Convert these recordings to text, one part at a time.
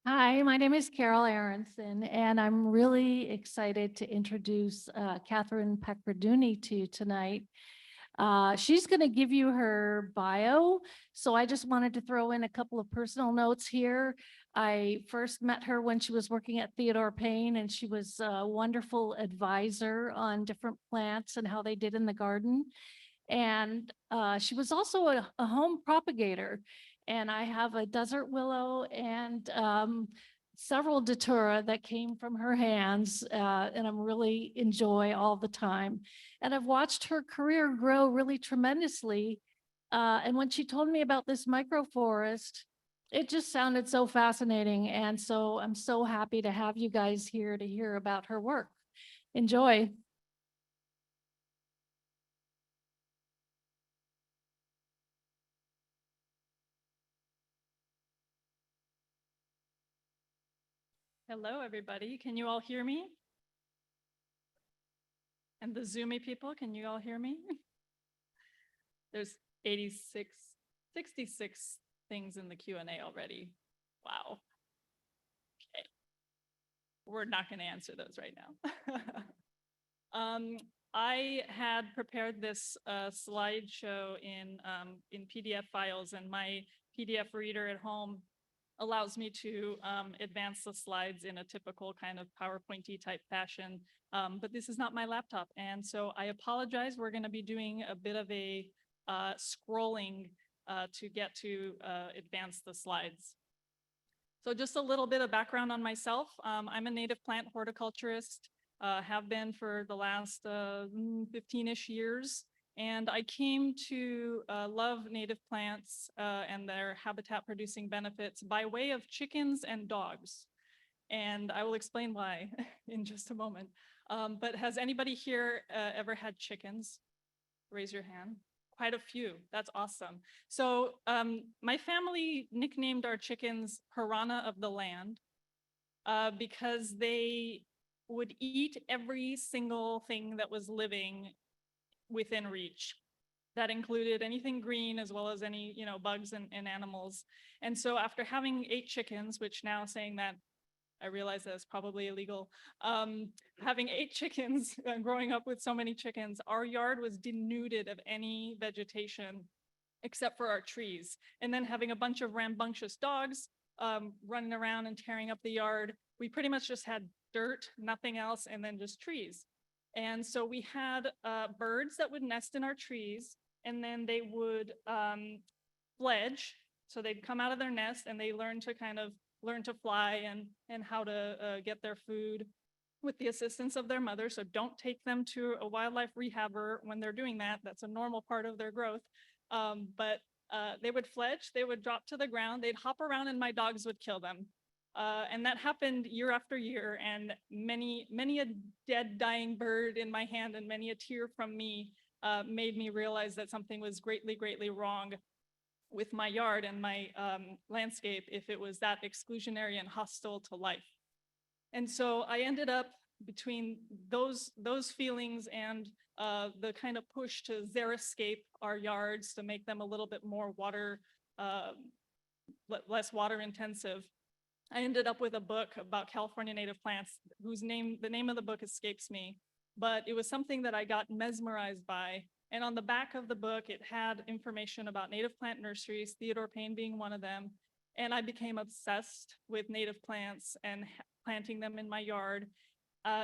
Hi, my name is Carol Aronson, and I'm really excited to introduce Katherine Pakradouni to you tonight. She's going to give you her bio, so I just wanted to throw in a couple of personal notes here. I first met her when she was working at Theodore Payne, and she was a wonderful advisor on different plants and how they did in the garden. And she was also a home propagator. And I have a desert willow and several datura that came from her hands, and I'm really enjoy all the time. And I've watched her career grow really tremendously. And when she told me about this microforest, it just sounded so fascinating. And so I'm so happy to have you guys here to hear about her work. Enjoy. Hello, everybody. Can you all hear me? And the Zoomy people, can you all hear me? There's 86, 66 things in the Q&A already. Wow. Okay. We're not going to answer those right now. I had prepared this slideshow in PDF files, and my PDF reader at home allows me to advance the slides in a typical kind of PowerPointy type fashion. But this is not my laptop. And so I apologize. We're going to be doing a bit of a scrolling to get to advance the slides. So just a little bit of background on myself. I'm a native plant horticulturist, have been for the last 15-ish years. And I came to love native plants and their habitat producing benefits by way of chickens and dogs. And I will explain why in just a moment. But has anybody here ever had chickens? Raise your hand. Quite a few. That's awesome. So my family nicknamed our chickens Piranha of the Land because they would eat every single thing that was living within reach. That included anything green as well as any, bugs and animals. And so after having 8 chickens, which now saying that, I realize that it's probably illegal. Having 8 chickens, growing up with so many chickens, our yard was denuded of any vegetation except for our trees. And then having a bunch of rambunctious dogs running around and tearing up the yard, we pretty much just had dirt, nothing else, and then just trees. And so we had birds that would nest in our trees, and then they would fledge. So they'd come out of their nest and they learn to fly and how to get their food with the assistance of their mother. So don't take them to a wildlife rehabber when they're doing that. That's a normal part of their growth. But they would fledge, they would drop to the ground, they'd hop around and my dogs would kill them. And that happened year after year, and many a dead, dying bird in my hand and many a tear from me made me realize that something was greatly wrong with my yard and my landscape if it was that exclusionary and hostile to life. And so I ended up between those feelings and the kind of push to xeriscape our yards to make them a little bit more less water intensive. I ended up with a book about California native plants the name of the book escapes me, but it was something that I got mesmerized by. And on the back of the book, it had information about native plant nurseries, Theodore Payne being one of them. And I became obsessed with native plants and planting them in my yard.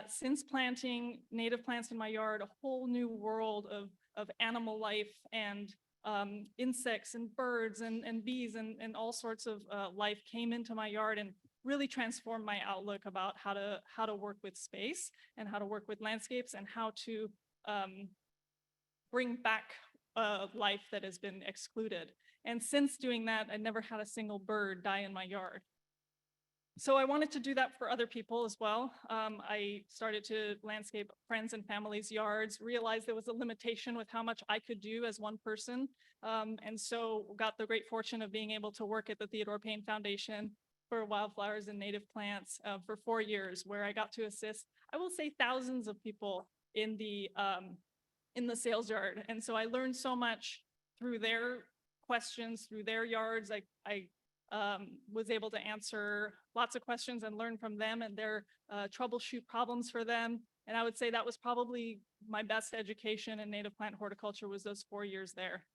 Since planting native plants in my yard, a whole new world of animal life and insects and birds and bees and all sorts of life came into my yard and really transformed my outlook about how to work with space and how to work with landscapes and how to bring back life that has been excluded. And since doing that, I never had a single bird die in my yard. So I wanted to do that for other people as well. I started to landscape friends and family's yards, realized there was a limitation with how much I could do as one person. And so got the great fortune of being able to work at the Theodore Payne Foundation for wildflowers and native plants for 4 years, where I got to assist, I will say, thousands of people in the sales yard. And so I learned so much through their questions, through their yards. I was able to answer lots of questions and learn from them and their troubleshoot problems for them. And I would say that was probably my best education in native plant horticulture, was those 4 years there.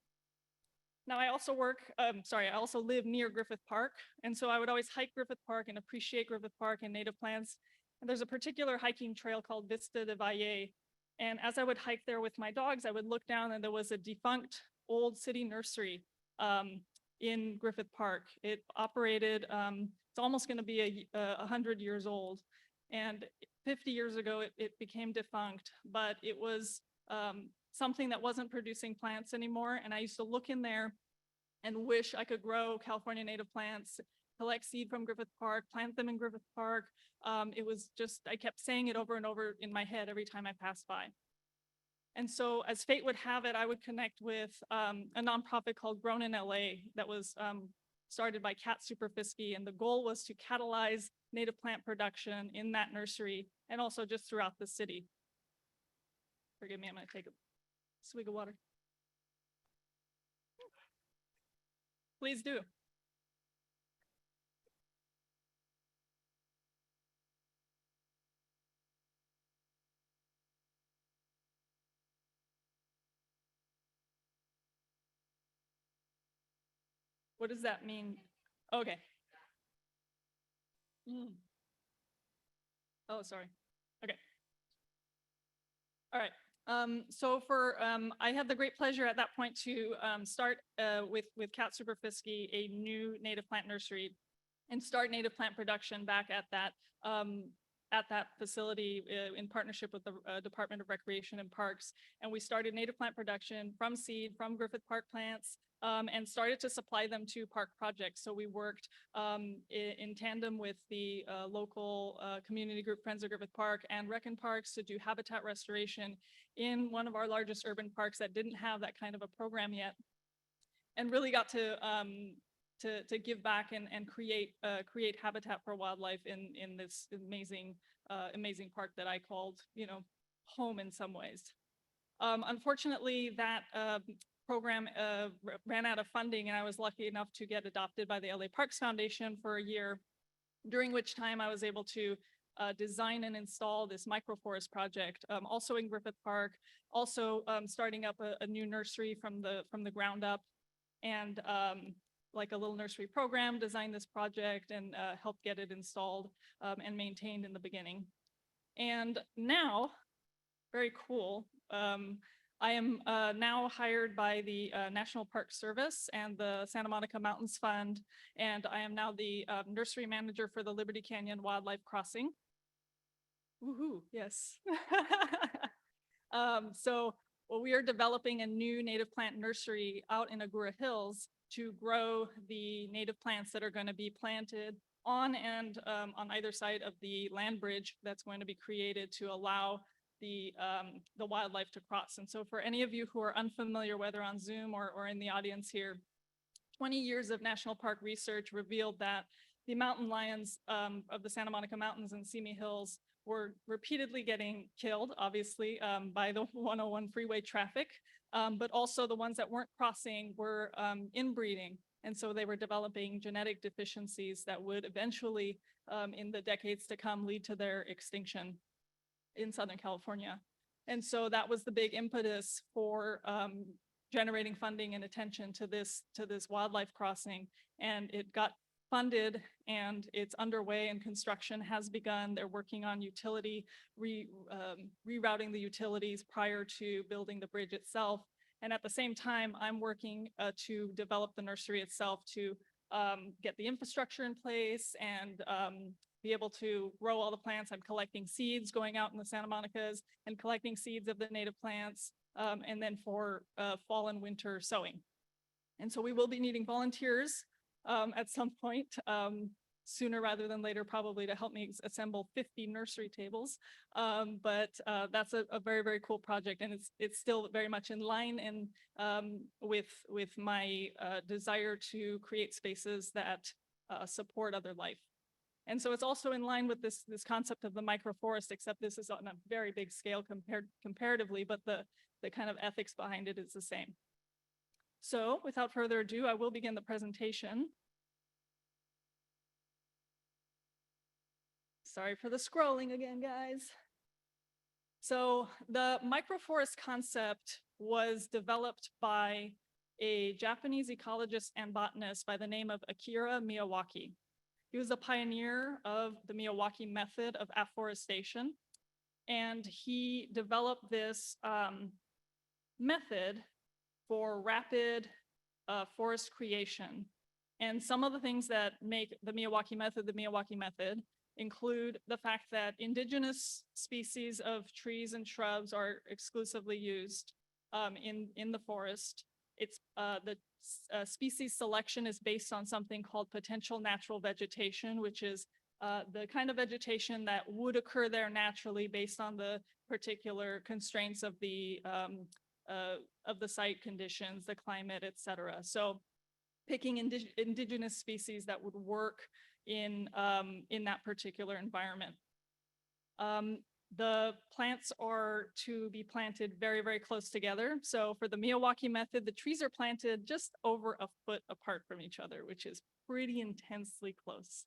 Now I also I also live near Griffith Park. And so I would always hike Griffith Park and appreciate Griffith Park and native plants. And there's a particular hiking trail called Vista de Valle. And as I would hike there with my dogs, I would look down and there was a defunct old city nursery in Griffith Park. It operated, it's almost gonna be 100 years old. And 50 years ago, it became defunct, but it was something that wasn't producing plants anymore. And I used to look in there and wish I could grow California native plants, collect seed from Griffith Park, plant them in Griffith Park. It was just, I kept saying it over and over in my head every time I passed by. And so as fate would have it, I would connect with a nonprofit called Grown in LA that was started by Kat Superfisky, and the goal was to catalyze native plant production in that nursery and also just throughout the city. Forgive me, I'm gonna take a swig of water. Please do. What does that mean? Okay. Oh, sorry. Okay. All right. So I had the great pleasure at that point to start with Kat Superfisky a new native plant nursery and start native plant production back at that facility in partnership with the Department of Recreation and Parks. And we started native plant production from seed, from Griffith Park plants, and started to supply them to park projects. So we worked in tandem with the local community group Friends of Griffith Park and Rec and Parks to do habitat restoration in one of our largest urban parks that didn't have that kind of a program yet, and really got to give back and create habitat for wildlife in this amazing park that I called, home in some ways. Unfortunately, that program ran out of funding, and I was lucky enough to get adopted by the LA Parks Foundation for a year, during which time I was able to design and install this microforest project, also in Griffith Park, also starting up a new nursery from the ground up, and like a little nursery program, designed this project and helped get it installed and maintained in the beginning. And now, very cool, I am now hired by the National Park Service and the Santa Monica Mountains Fund, and I am now the nursery manager for the Liberty Canyon Wildlife Crossing. Woohoo, yes. Well, we are developing a new native plant nursery out in Agoura Hills to grow the native plants that are going to be planted on and on either side of the land bridge that's going to be created to allow the wildlife to cross. And so for any of you who are unfamiliar, whether on Zoom or in the audience here, 20 years of national park research revealed that the mountain lions of the Santa Monica Mountains and Simi Hills were repeatedly getting killed, obviously, by the 101 freeway traffic, but also the ones that weren't crossing were inbreeding. And so they were developing genetic deficiencies that would eventually, in the decades to come, lead to their extinction in Southern California. And so that was the big impetus for generating funding and attention to this wildlife crossing. And it got funded and it's underway and construction has begun. They're working on rerouting the utilities prior to building the bridge itself. And at the same time, I'm working to develop the nursery itself to get the infrastructure in place and be able to grow all the plants. I'm collecting seeds, going out in the Santa Monicas and collecting seeds of the native plants, and then for fall and winter sowing. And so we will be needing volunteers at some point, sooner rather than later, probably, to help me assemble 50 nursery tables. But that's a very, very cool project, and it's still very much in line and with my desire to create spaces that support other life. And so it's also in line with this concept of the microforest, except this is on a very big scale comparatively, but the kind of ethics behind it is the same. So without further ado, I will begin the presentation. Sorry for the scrolling again, guys. So the microforest concept was developed by a Japanese ecologist and botanist by the name of Akira Miyawaki. He was a pioneer of the Miyawaki method of afforestation, and he developed this method for rapid forest creation. And some of the things that make the Miyawaki method include the fact that indigenous species of trees and shrubs are exclusively used in the forest. It's the species selection is based on something called potential natural vegetation, which is the kind of vegetation that would occur there naturally based on the particular constraints of the site conditions, the climate, et cetera. So picking indigenous species that would work in that particular environment. The plants are to be planted very, very close together. So for the Miyawaki method, the trees are planted just over a foot apart from each other, which is pretty intensely close.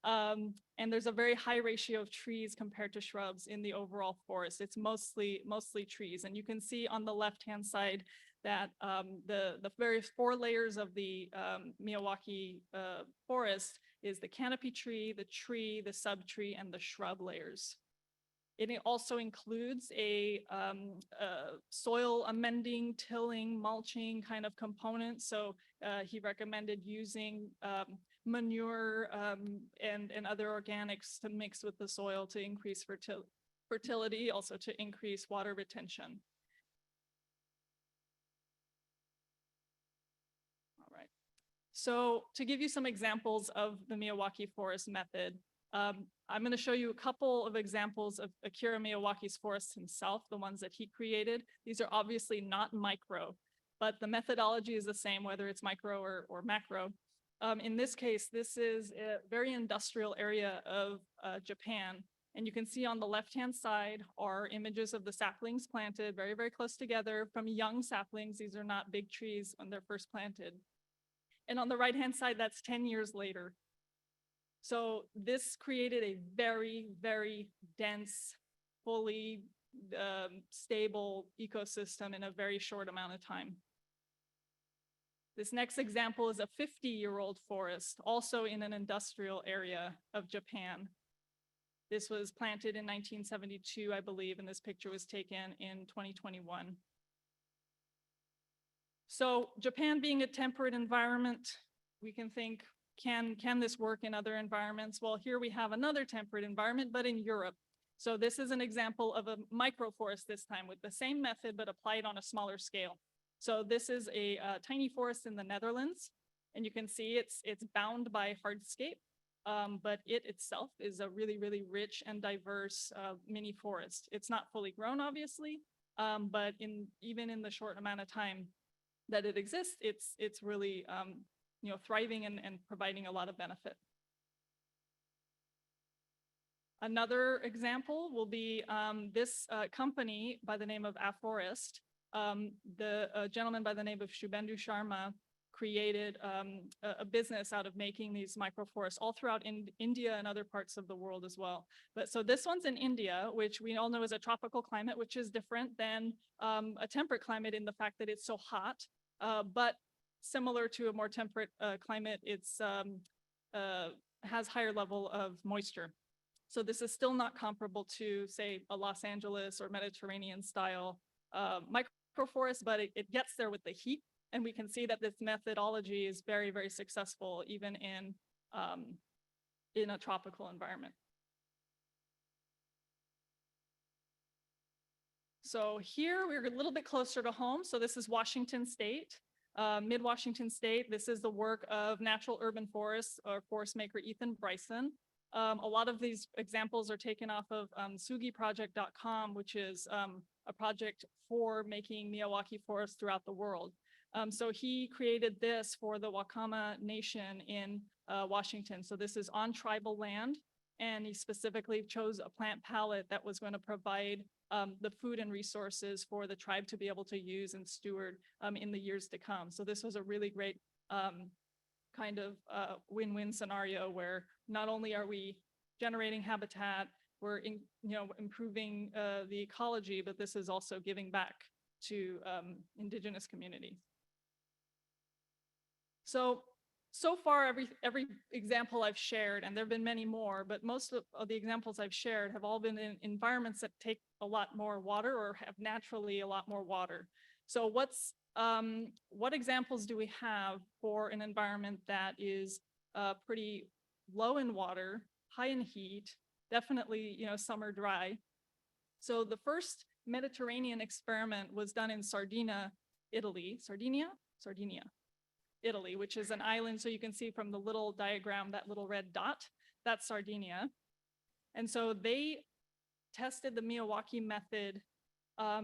And there's a very high ratio of trees compared to shrubs in the overall forest. It's mostly trees. And you can see on the left-hand side that the various 4 layers of the Miyawaki forest is the canopy tree, the subtree, and the shrub layers. It also includes a soil amending, tilling, mulching kind of component. So he recommended using manure and other organics to mix with the soil to increase fertility, also to increase water retention. All right. So to give you some examples of the Miyawaki forest method, I'm going to show you a couple of examples of Akira Miyawaki's forests himself, the ones that he created. These are obviously not micro, but the methodology is the same, whether it's micro or macro. In this case, this is a very industrial area of Japan. And you can see on the left-hand side are images of the saplings planted very, very close together from young saplings. These are not big trees when they're first planted. And on the right-hand side, that's 10 years later. So this created a very, very dense, fully stable ecosystem in a very short amount of time. This next example is a 50-year-old forest, also in an industrial area of Japan. This was planted in 1972, I believe, and this picture was taken in 2021. So Japan being a temperate environment, we can think, can this work in other environments? Well, here we have another temperate environment, but in Europe. So this is an example of a microforest this time with the same method, but applied on a smaller scale. So this is a tiny forest in the Netherlands, and you can see it's bound by hardscape, but it itself is a really, really rich and diverse mini forest. It's not fully grown, obviously, but even in the short amount of time that it exists, it's really thriving and providing a lot of benefit. Another example will be this company by the name of Afforest. The gentleman by the name of Shubhendu Sharma created a business out of making these microforests all throughout India and other parts of the world as well. But so this one's in India, which we all know is a tropical climate, which is different than a temperate climate in the fact that it's so hot, but similar to a more temperate climate, it's has higher level of moisture. So this is still not comparable to, say, a Los Angeles or Mediterranean style microforest, but it gets there with the heat. And we can see that this methodology is very, very successful even in a tropical environment. So here we're a little bit closer to home. So this is Washington State. Mid-Washington State, this is the work of natural urban forests or forest maker Ethan Bryson. A lot of these examples are taken off of sugiproject.com, which is a project for making Miyawaki forests throughout the world. So he created this for the Wakama Nation in Washington. So this is on tribal land, and he specifically chose a plant palette that was going to provide the food and resources for the tribe to be able to use and steward in the years to come. So this was a really great kind of win-win scenario where not only are we generating habitat, we're improving the ecology, but this is also giving back to indigenous communities. So far, every example I've shared, and there have been many more, but most of the examples I've shared have all been in environments that take a lot more water or have naturally a lot more water. So what examples do we have for an environment that is pretty low in water, high in heat, definitely summer dry? So the first Mediterranean experiment was done in Sardinia, Italy. Sardinia, Italy, which is an island. So you can see from the little diagram, that little red dot, that's Sardinia. And so they tested the Miyawaki method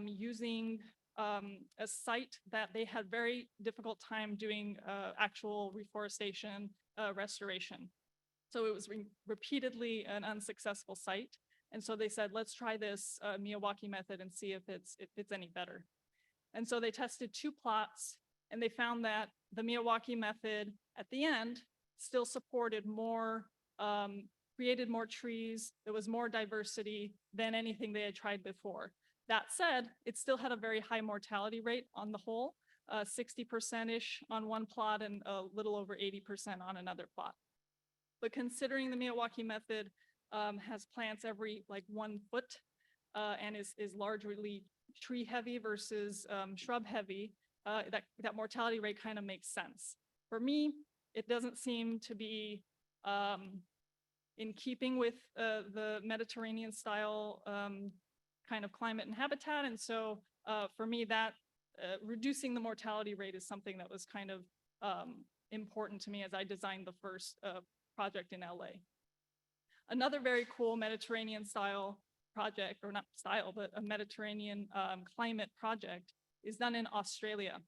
using a site that they had very difficult time doing actual reforestation restoration. So it was repeatedly an unsuccessful site. And so they said, let's try this Miyawaki method and see if it's any better. And so they tested 2 plots, and they found that the Miyawaki method at the end still supported more, created more trees. There was more diversity than anything they had tried before. That said, it still had a very high mortality rate on the whole, 60%-ish on one plot and a little over 80% on another plot. But considering the Miyawaki method has plants every like 1 foot and is largely tree heavy versus shrub heavy, that mortality rate kind of makes sense. For me, it doesn't seem to be in keeping with the Mediterranean style kind of climate and habitat. And so for me, that reducing the mortality rate is something that was kind of important to me as I designed the first project in LA. Another very cool Mediterranean style project, or not style, but a Mediterranean climate project is done in Australia.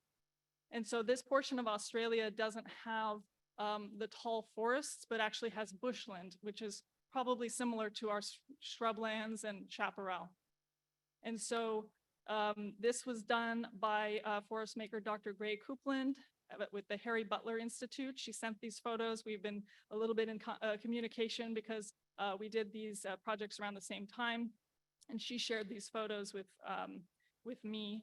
And so this portion of Australia doesn't have the tall forests, but actually has bushland, which is probably similar to our shrublands and chaparral. And so this was done by forest maker Dr. Gray Coupland with the Harry Butler Institute. She sent these photos. We've been a little bit in communication because we did these projects around the same time. And she shared these photos with me.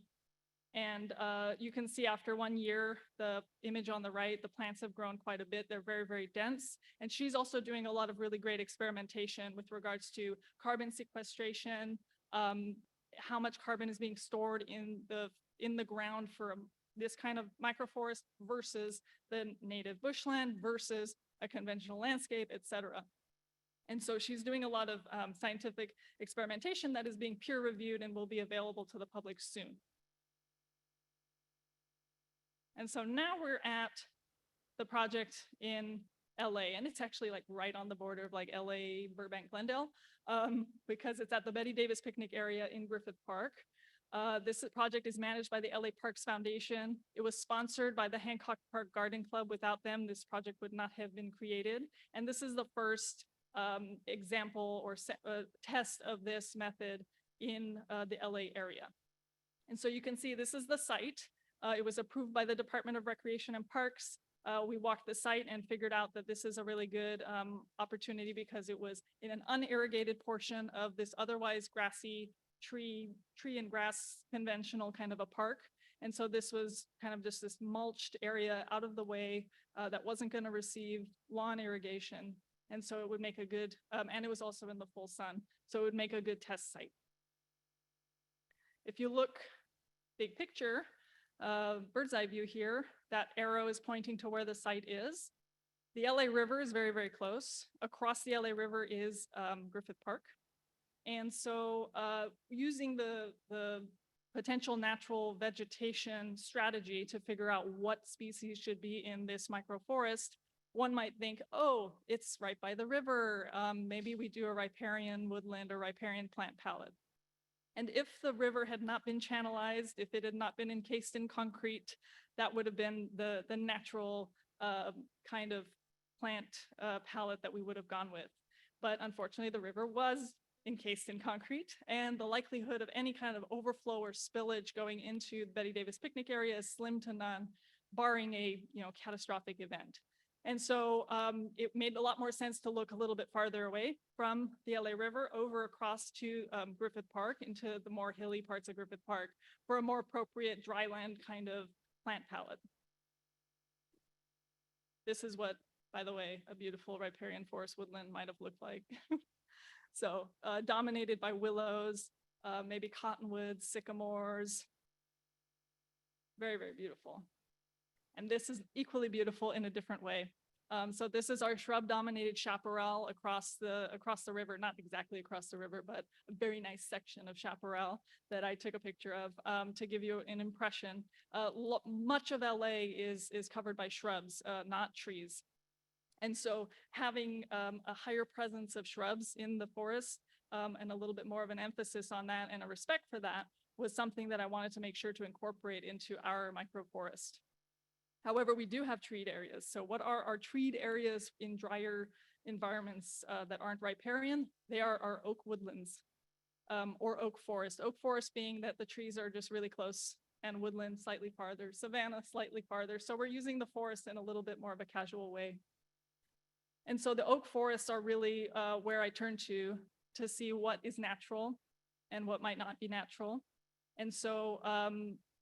And you can see after 1 year, the image on the right, the plants have grown quite a bit. They're very, very dense. And she's also doing a lot of really great experimentation with regards to carbon sequestration, how much carbon is being stored in the ground for this kind of microforest versus the native bushland versus a conventional landscape, et cetera. And so she's doing a lot of scientific experimentation that is being peer reviewed and will be available to the public soon. And so now we're at the project in LA, and it's actually like right on the border of like LA, Burbank, Glendale, because it's at the Betty Davis picnic area in Griffith Park. This project is managed by the LA Parks Foundation. It was sponsored by the Hancock Park Garden Club. Without them, this project would not have been created. And this is the first example or test of this method in the LA area. And so you can see this is the site. It was approved by the Department of Recreation and Parks. We walked the site and figured out that this is a really good opportunity because it was in an unirrigated portion of this otherwise grassy tree and grass conventional kind of a park. And so this was kind of just this mulched area out of the way that wasn't going to receive lawn irrigation. And so it would make a good, and it was also in the full sun. So it would make a good test site. If you look big picture, bird's eye view here, that arrow is pointing to where the site is. The LA River is very, very close. Across the LA River is Griffith Park. And so using the potential natural vegetation strategy to figure out what species should be in this microforest, one might think, oh, it's right by the river. Maybe we do a riparian woodland or riparian plant palette. And if the river had not been channelized, if it had not been encased in concrete, that would have been the natural kind of plant palette that we would have gone with. But unfortunately, the river was encased in concrete, and the likelihood of any kind of overflow or spillage going into the Betty Davis picnic area is slim to none, barring a catastrophic event. And so it made a lot more sense to look a little bit farther away from the LA River over across to Griffith Park into the more hilly parts of Griffith Park for a more appropriate dryland kind of plant palette. This is what, by the way, a beautiful riparian forest woodland might have looked like. So dominated by willows, maybe cottonwoods, sycamores. Very, very beautiful. And this is equally beautiful in a different way. So this is our shrub-dominated chaparral across the river, not exactly across the river, but a very nice section of chaparral that I took a picture of to give you an impression. Much of LA is covered by shrubs, not trees. And so having a higher presence of shrubs in the forest and a little bit more of an emphasis on that and a respect for that was something that I wanted to make sure to incorporate into our microforest. However, we do have treed areas. So what are our treed areas in drier environments that aren't riparian? They are our oak woodlands or oak forest. Oak forest being that the trees are just really close and woodland slightly farther, savanna slightly farther. So we're using the forest in a little bit more of a casual way. And so the oak forests are really where I turn to see what is natural and what might not be natural. And so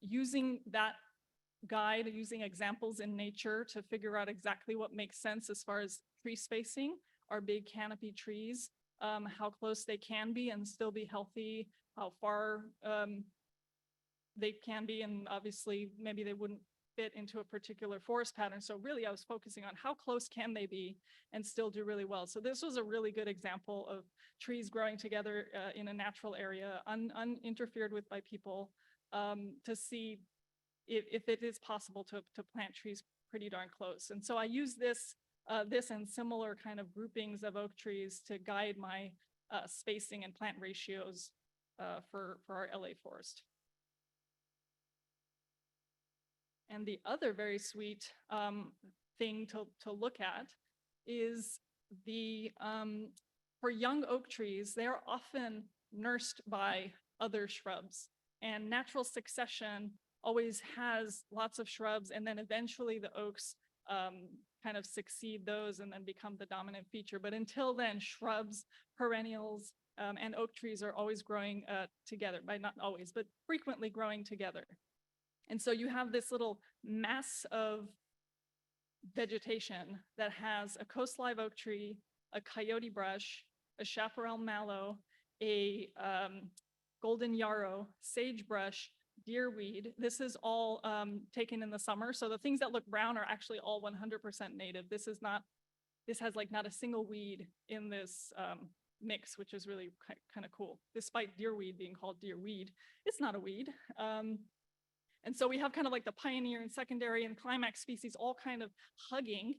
using that guide, using examples in nature to figure out exactly what makes sense as far as tree spacing, our big canopy trees, how close they can be and still be healthy, how far they can be, and obviously maybe they wouldn't fit into a particular forest pattern. So really I was focusing on how close can they be and still do really well. So this was a really good example of trees growing together in a natural area, uninterfered with by people, to see if it is possible to plant trees pretty darn close. And so I use this and similar kind of groupings of oak trees to guide my spacing and plant ratios for our LA forest. And the other very sweet thing to look at is for young oak trees, they are often nursed by other shrubs, and natural succession always has lots of shrubs, and then eventually the oaks kind of succeed those and then become the dominant feature. But until then, shrubs, perennials, and oak trees are always growing together, not always, but frequently growing together. And so you have this little mass of vegetation that has a coast live oak tree, a coyote brush, a chaparral mallow, a golden yarrow, sagebrush, deerweed. This is all taken in the summer. So the things that look brown are actually all 100% native. This has like not a single weed in this mix, which is really kind of cool. Despite deerweed being called deerweed, it's not a weed. And so we have kind of like the pioneer and secondary and climax species all kind of hugging.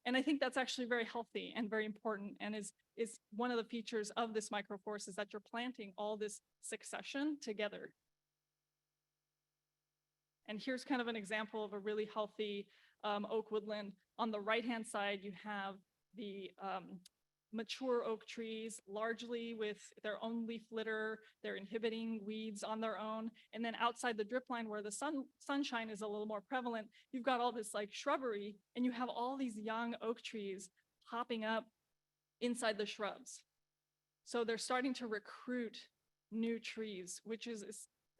And I think that's actually very healthy and very important, and is one of the features of this microforest, is that you're planting all this succession together. And here's kind of an example of a really healthy oak woodland. On the right-hand side, you have the mature oak trees, largely with their own leaf litter. They're inhibiting weeds on their own. And then outside the drip line where the sunshine is a little more prevalent, you've got all this like shrubbery, and you have all these young oak trees popping up inside the shrubs. So they're starting to recruit new trees, which is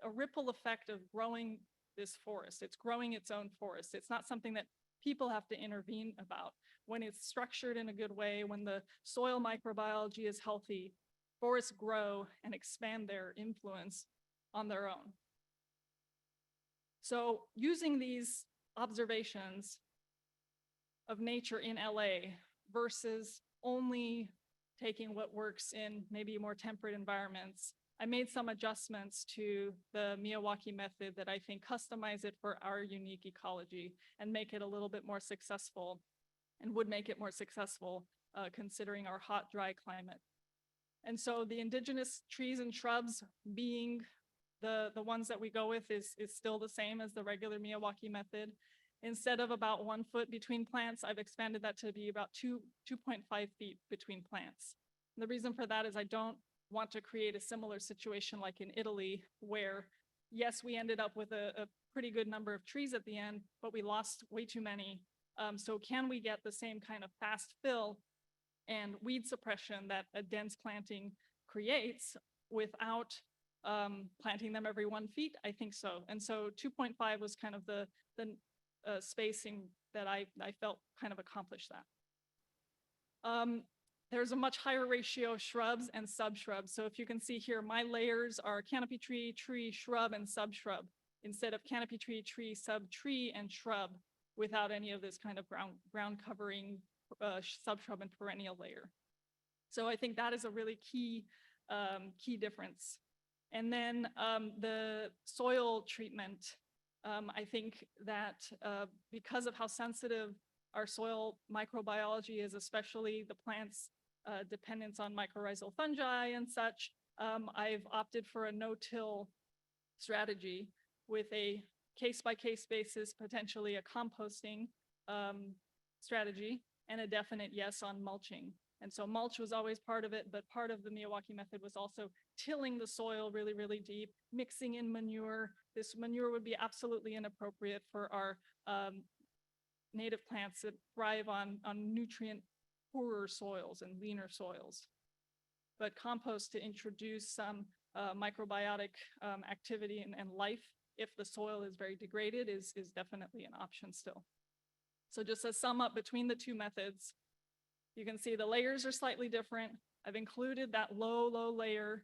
a ripple effect of growing this forest. It's growing its own forest. It's not something that people have to intervene about. When it's structured in a good way, when the soil microbiology is healthy, forests grow and expand their influence on their own. So using these observations of nature in LA versus only taking what works in maybe more temperate environments, I made some adjustments to the Miyawaki method that I think customize it for our unique ecology and make it a little bit more successful, and would make it more successful considering our hot, dry climate. And so the indigenous trees and shrubs being the ones that we go with is still the same as the regular Miyawaki method. Instead of about 1 foot between plants, I've expanded that to be about 2.5 feet between plants. And the reason for that is I don't want to create a similar situation like in Italy, where yes, we ended up with a pretty good number of trees at the end, but we lost way too many So can we get the same kind of fast fill and weed suppression that a dense planting creates without planting them every 1 feet? I think so. And so 2.5 was kind of the spacing that I felt kind of accomplished that. There's a much higher ratio of shrubs and subshrubs. So if you can see here, my layers are canopy tree, tree, shrub, and subshrub, instead of canopy tree, tree, sub-tree, and shrub, without any of this kind of ground covering subshrub and perennial layer. So I think that is a really key difference. And then the soil treatment, I think that because of how sensitive our soil microbiology is, especially the plants' dependence on mycorrhizal fungi and such, I've opted for a no-till strategy with a case-by-case basis, potentially a composting strategy, and a definite yes on mulching. And so mulch was always part of it, but part of the Miyawaki method was also tilling the soil really, really deep, mixing in manure. This manure would be absolutely inappropriate for our native plants that thrive on nutrient poorer soils and leaner soils. But compost to introduce some microbiotic activity and life, if the soil is very degraded, is definitely an option still. So just to sum up between the two methods, you can see the layers are slightly different. I've included that low layer.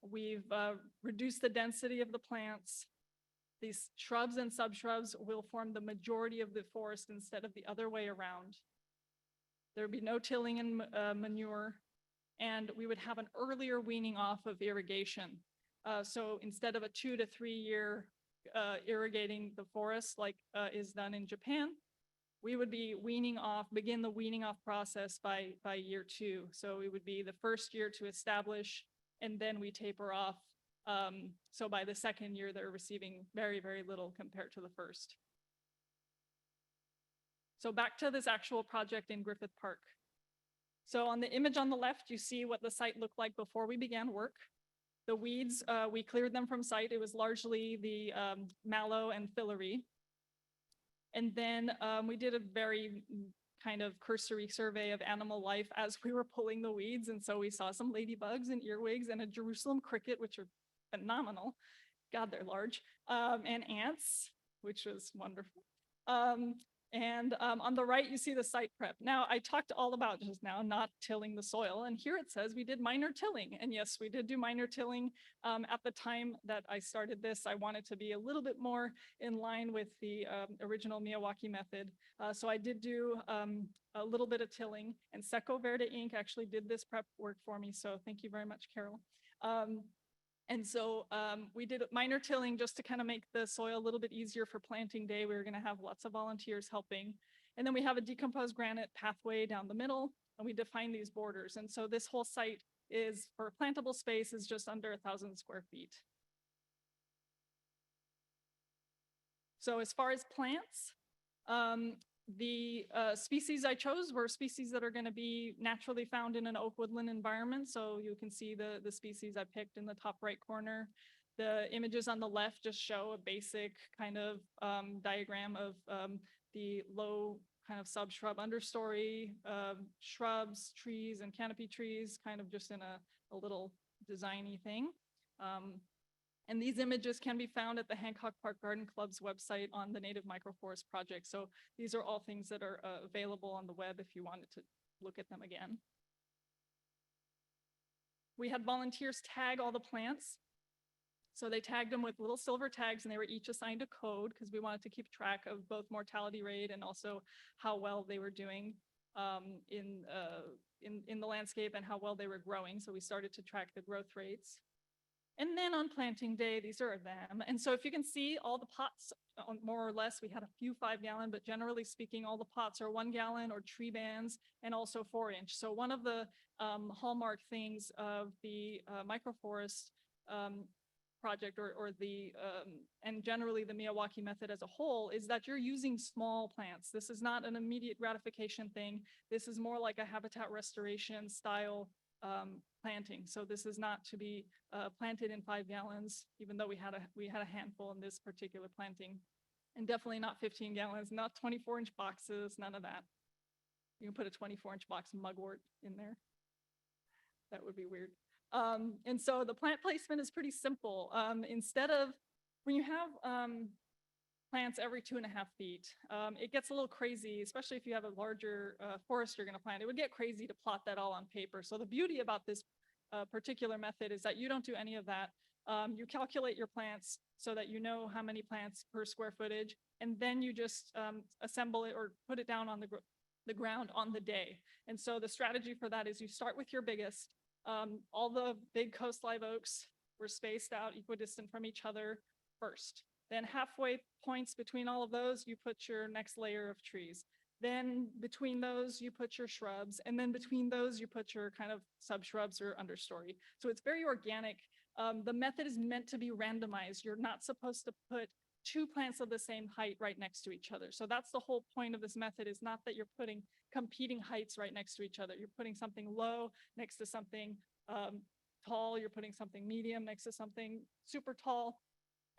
We've reduced the density of the plants. These shrubs and subshrubs will form the majority of the forest instead of the other way around. There would be no tilling and manure, and we would have an earlier weaning off of irrigation. So instead of a 2 to 3 year irrigating the forest like is done in Japan, we would be begin the weaning off process by year 2. So it would be the first year to establish, and then we taper off. So by the second year, they're receiving very, very little compared to the first. So back to this actual project in Griffith Park. So on the image on the left, you see what the site looked like before we began work. The weeds, we cleared them from site. It was largely the mallow and fillory. And then we did a very kind of cursory survey of animal life as we were pulling the weeds. And so we saw some ladybugs and earwigs and a Jerusalem cricket, which are phenomenal. God, they're large. And ants, which was wonderful. And on the right, you see the site prep. Now, I talked all about just now not tilling the soil. And here it says we did minor tilling. And yes, we did do minor tilling. At the time that I started this, I wanted to be a little bit more in line with the original Miyawaki method. So I did do a little bit of tilling. And Seco Verde Inc. actually did this prep work for me. So thank you very much, Carol. And so we did minor tilling just to kind of make the soil a little bit easier for planting day. We were going to have lots of volunteers helping. And then we have a decomposed granite pathway down the middle, and we define these borders. And so this whole site is, for plantable space, is just under 1,000 square feet. So as far as plants, the species I chose were species that are going to be naturally found in an oak woodland environment. So you can see the species I picked in the top right corner. The images on the left just show a basic kind of diagram of the low kind of subshrub understory, shrubs, trees, and canopy trees, kind of just in a little designy thing. And these images can be found at the Hancock Park Garden Club's website on the Native Microforest Project. So these are all things that are available on the web if you wanted to look at them again. We had volunteers tag all the plants. So they tagged them with little silver tags, and they were each assigned a code because we wanted to keep track of both mortality rate and also how well they were doing in the landscape and how well they were growing. So we started to track the growth rates. And then on planting day, these are them. And so if you can see all the pots, more or less, we had a few 5-gallon, but generally speaking, all the pots are 1 gallon or tree bands and also 4-inch. So one of the hallmark things of the microforest project or and generally the Miyawaki method as a whole is that you're using small plants. This is not an immediate gratification thing. This is more like a habitat restoration style planting. So this is not to be planted in 5 gallons, even though we had a handful in this particular planting. And definitely not 15 gallons, not 24-inch boxes, none of that. You can put a 24-inch box mugwort in there. That would be weird. And so the plant placement is pretty simple. Instead of, when you have plants every 2.5 feet, it gets a little crazy, especially if you have a larger forest you're going to plant. It would get crazy to plot that all on paper. So the beauty about this particular method is that you don't do any of that. You calculate your plants so that you know how many plants per square footage, and then you just assemble it or put it down on the ground on the day. And so the strategy for that is you start with your biggest. All the big coast live oaks were spaced out equidistant from each other first. Then halfway points between all of those, you put your next layer of trees. Then between those, you put your shrubs. And then between those, you put your kind of subshrubs or understory. So it's very organic. The method is meant to be randomized. You're not supposed to put 2 plants of the same height right next to each other. So that's the whole point of this method, is not that you're putting competing heights right next to each other. You're putting something low next to something tall. You're putting something medium next to something super tall.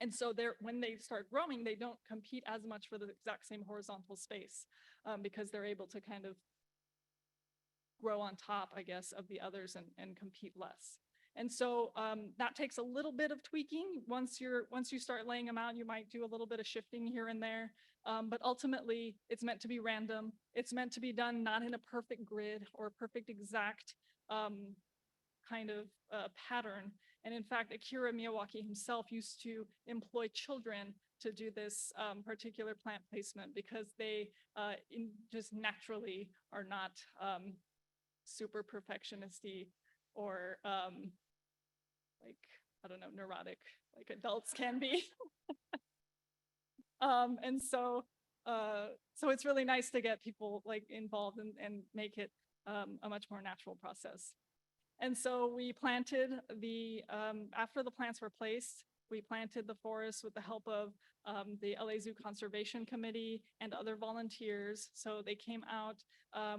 And so when they start growing, they don't compete as much for the exact same horizontal space because they're able to kind of grow on top, I guess, of the others and compete less. And so that takes a little bit of tweaking. Once you start laying them out, you might do a little bit of shifting here and there. But ultimately, it's meant to be random. It's meant to be done not in a perfect grid or perfect exact kind of pattern. And in fact, Akira Miyawaki himself used to employ children to do this particular plant placement because they just naturally are not super perfectionist-y or like, I don't know, neurotic like adults can be. And so it's really nice to get people like involved and make it a much more natural process. And so we planted after the plants were placed, we planted the forest with the help of the LA Zoo Conservation Committee and other volunteers. So they came out,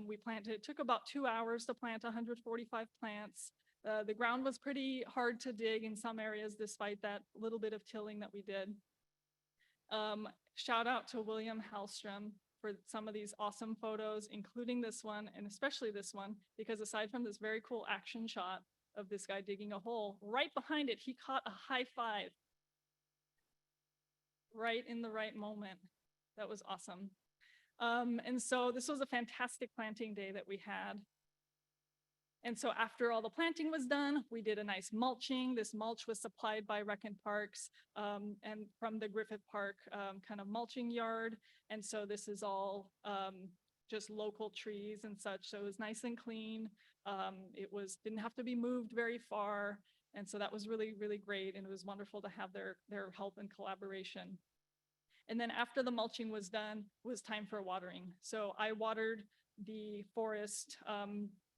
we planted, it took about 2 hours to plant 145 plants. The ground was pretty hard to dig in some areas, despite that little bit of tilling that we did. Shout out to William Hallstrom for some of these awesome photos, including this one, and especially this one, because aside from this very cool action shot of this guy digging a hole, right behind it, he caught a high five right in the right moment. That was awesome. And so this was a fantastic planting day that we had. And so after all the planting was done, we did a nice mulching. This mulch was supplied by Rec and Parks and from the Griffith Park kind of mulching yard. And so this is all just local trees and such. So it was nice and clean. It didn't have to be moved very far. And so that was really, really great. And it was wonderful to have their help and collaboration. And then after the mulching was done, it was time for watering. So I watered the forest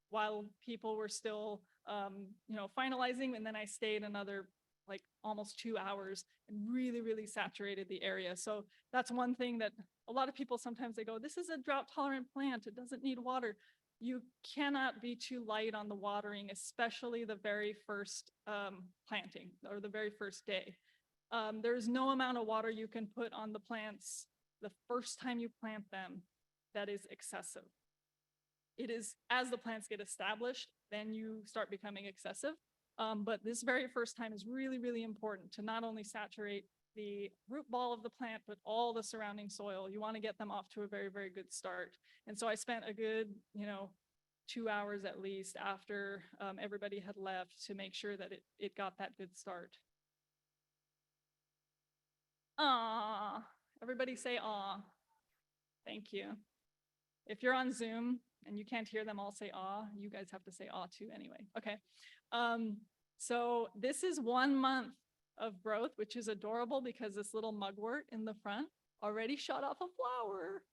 while people were still, finalizing. And then I stayed another like almost 2 hours and really, really saturated the area. So that's one thing that a lot of people sometimes they go, this is a drought tolerant plant. It doesn't need water. You cannot be too light on the watering, especially the very first planting or the very first day. There's no amount of water you can put on the plants the first time you plant them that is excessive. It is as the plants get established, then you start becoming excessive. But this very first time is really, really important to not only saturate the root ball of the plant, but all the surrounding soil. You want to get them off to a very, very good start. And so I spent a good, 2 hours at least after everybody had left to make sure that it got that good start. Aw, everybody say aw. Thank you. If you're on Zoom and you can't hear them all say aw, you guys have to say aw too anyway. Okay. So this is 1 month of growth, which is adorable because this little mugwort in the front already shot off a flower.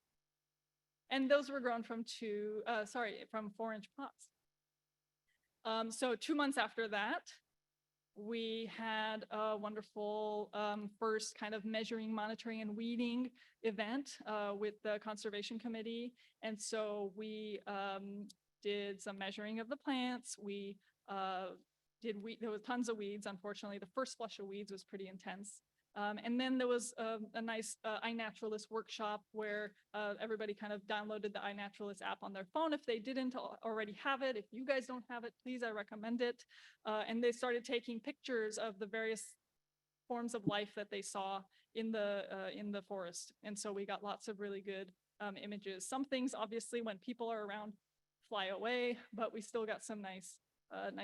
And those were grown from 4-inch pots. So 2 months after that, we had a wonderful first kind of measuring, monitoring, and weeding event with the Conservation Committee. And so we did some measuring of the plants. There was tons of weeds, unfortunately. The first flush of weeds was pretty intense. And then there was a nice iNaturalist workshop where everybody kind of downloaded the iNaturalist app on their phone if they didn't already have it. If you guys don't have it, please, I recommend it. And they started taking pictures of the various forms of life that they saw in the forest. And so we got lots of really good images. Some things, obviously, when people are around, fly away, but we still got some nice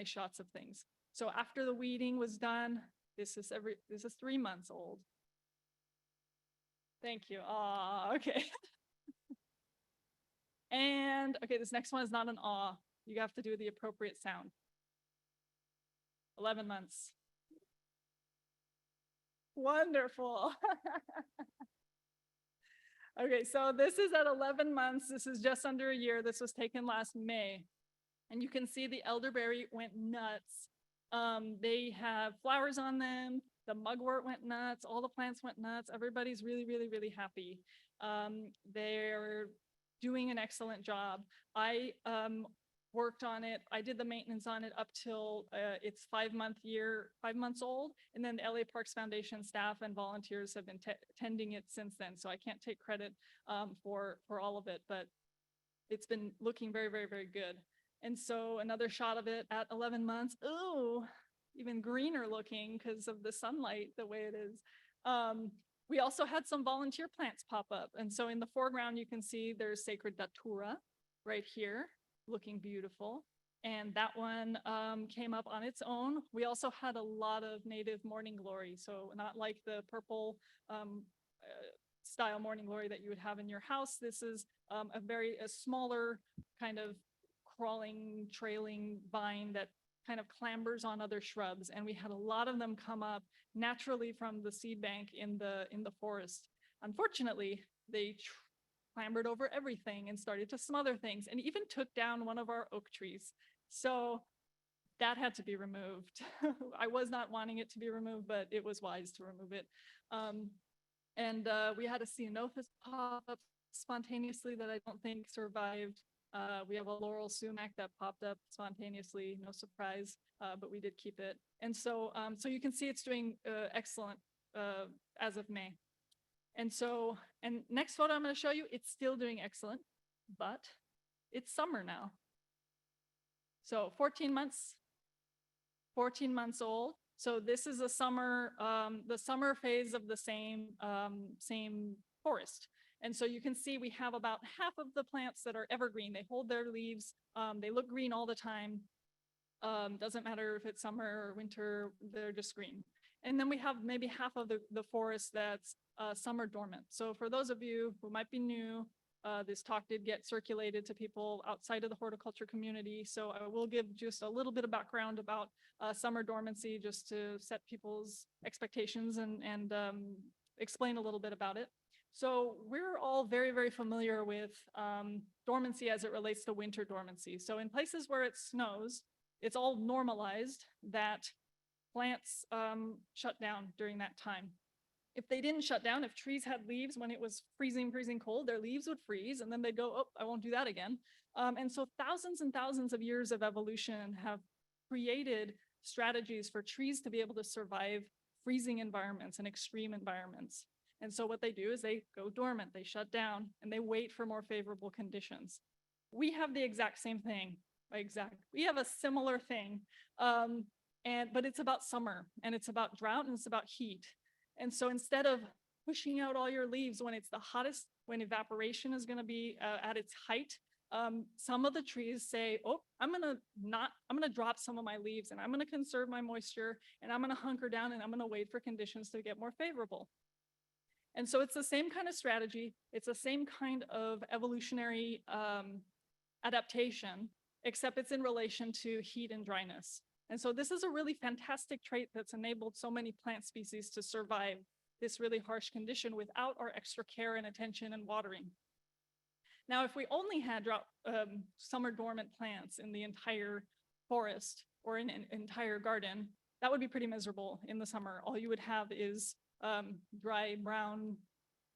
shots of things. So after the weeding was done, this is 3 months old. Thank you. Okay. And okay, this next one is not an aw. You have to do the appropriate sound. 11 months. Wonderful. Okay, so this is at 11 months. This is just under a year. This was taken last May. And you can see the elderberry went nuts. They have flowers on them. The mugwort went nuts. All the plants went nuts. Everybody's really, really, really happy. They're doing an excellent job. I worked on it. I did the maintenance on it up till it's 5 months old. And then the LA Parks Foundation staff and volunteers have been tending it since then. So I can't take credit for all of it, but it's been looking very, very, very good. And so another shot of it at 11 months. Ooh, even greener looking because of the sunlight, the way it is. We also had some volunteer plants pop up. And so in the foreground, you can see there's Sacred Datura right here, looking beautiful. And that one came up on its own. We also had a lot of native morning glory. So not like the purple style morning glory that you would have in your house. This is a smaller kind of crawling, trailing vine that kind of clambers on other shrubs. And we had a lot of them come up naturally from the seed bank in the forest. Unfortunately, they clambered over everything and started to smother things and even took down one of our oak trees. So that had to be removed. I was not wanting it to be removed, but it was wise to remove it. And we had a ceanothus pop up spontaneously that I don't think survived. We have a Laurel Sumac that popped up spontaneously, no surprise, but we did keep it. And so, so you can see it's doing excellent as of May. And so, and next photo I'm going to show you, it's still doing excellent, but it's summer now. So 14 months old. So this is the summer phase of the same forest. And so you can see we have about half of the plants that are evergreen. They hold their leaves. They look green all the time. Doesn't matter if it's summer or winter, they're just green. And then we have maybe half of the forest that's summer dormant. So for those of you who might be new, this talk did get circulated to people outside of the horticulture community. So I will give just a little bit of background about summer dormancy just to set people's expectations and explain a little bit about it. So we're all very, very familiar with dormancy as it relates to winter dormancy. So in places where it snows, it's all normalized that plants shut down during that time. If they didn't shut down, if trees had leaves when it was freezing cold, their leaves would freeze and then they'd go, oh, I won't do that again. And so thousands and thousands of years of evolution have created strategies for trees to be able to survive freezing environments and extreme environments. And so what they do is they go dormant, they shut down, and they wait for more favorable conditions. We have the exact same thing. We have a similar thing, but it's about summer, and it's about drought, and it's about heat. And so instead of pushing out all your leaves when it's the hottest, when evaporation is going to be at its height, some of the trees say, oh, I'm gonna drop some of my leaves, and I'm gonna conserve my moisture, and I'm gonna hunker down, and I'm gonna wait for conditions to get more favorable. And so it's the same kind of strategy. It's the same kind of evolutionary adaptation, except it's in relation to heat and dryness. And so this is a really fantastic trait that's enabled so many plant species to survive this really harsh condition without our extra care and attention and watering. Now, if we only had summer dormant plants in the entire forest or in an entire garden, that would be pretty miserable in the summer. All you would have is dry brown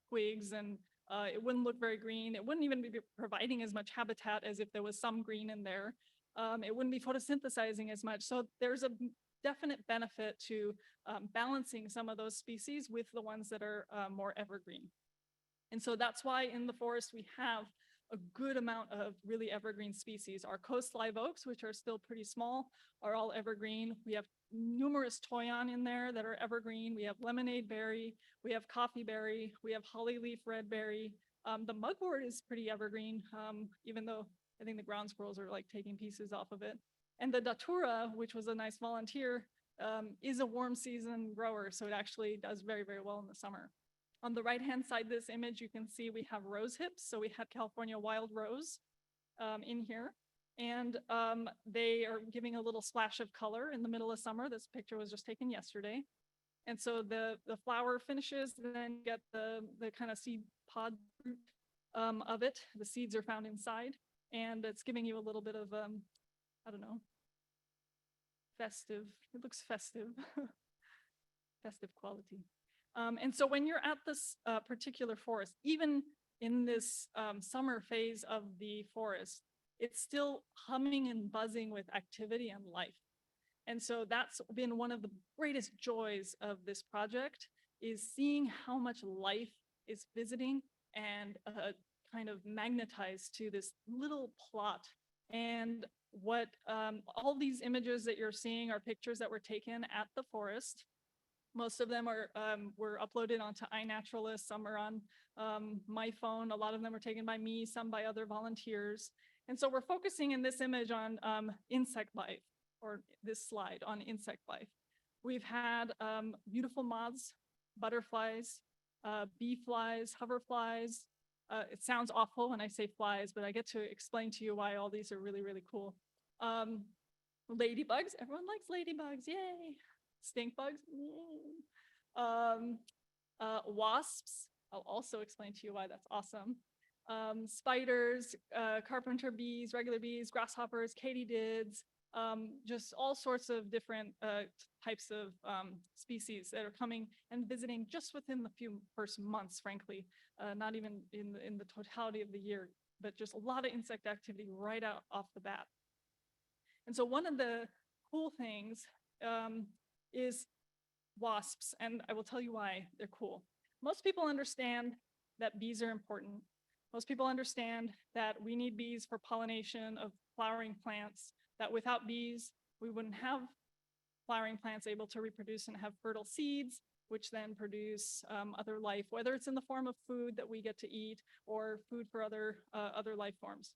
twigs, and it wouldn't look very green. It wouldn't even be providing as much habitat as if there was some green in there. It wouldn't be photosynthesizing as much. So there's definite benefit to balancing some of those species with the ones that are more evergreen. And so that's why in the forest we have a good amount of really evergreen species. Our coast live oaks, which are still pretty small, are all evergreen. We have numerous toyon in there that are evergreen. We have lemonade berry, we have coffee berry, we have holly leaf red berry. The mugwort is pretty evergreen, even though I think the ground squirrels are like taking pieces off of it. And the datura, which was a nice volunteer, is a warm season grower, so it actually does very, very well in the summer. On the right-hand side of this image, you can see we have rose hips. So we have California wild rose in here. And they are giving a little splash of color in the middle of summer. This picture was just taken yesterday. And so the flower finishes, and then you get the kind of seed pod fruit of it. The seeds are found inside. And it's giving you a little bit of, I don't know, festive. It looks festive. Festive quality. And so when you're at this particular forest, even in this summer phase of the forest, it's still humming and buzzing with activity and life. And so that's been one of the greatest joys of this project, is seeing how much life is visiting and kind of magnetized to this little plot. And what all these images that you're seeing are pictures that were taken at the forest. Most of them are were uploaded onto iNaturalist. Some are on my phone. A lot of them are taken by me, some by other volunteers. And so we're focusing in this image on insect life, or this slide on insect life. We've had beautiful moths, butterflies, bee flies, hoverflies. It sounds awful when I say flies, but I get to explain to you why all these are really, really cool. Ladybugs, everyone likes ladybugs, yay. Stink bugs, wasps. I'll also explain to you why that's awesome. Spiders, carpenter bees, regular bees, grasshoppers, katydids, just all sorts of different types of species that are coming and visiting just within the first months, frankly, not even in the totality of the year, but just a lot of insect activity right out off the bat. And so one of the cool things is wasps, and I will tell you why they're cool. Most people understand that bees are important. Most people understand that we need bees for pollination of flowering plants, that without bees, we wouldn't have flowering plants able to reproduce and have fertile seeds, which then produce other life, whether it's in the form of food that we get to eat or food for other life forms.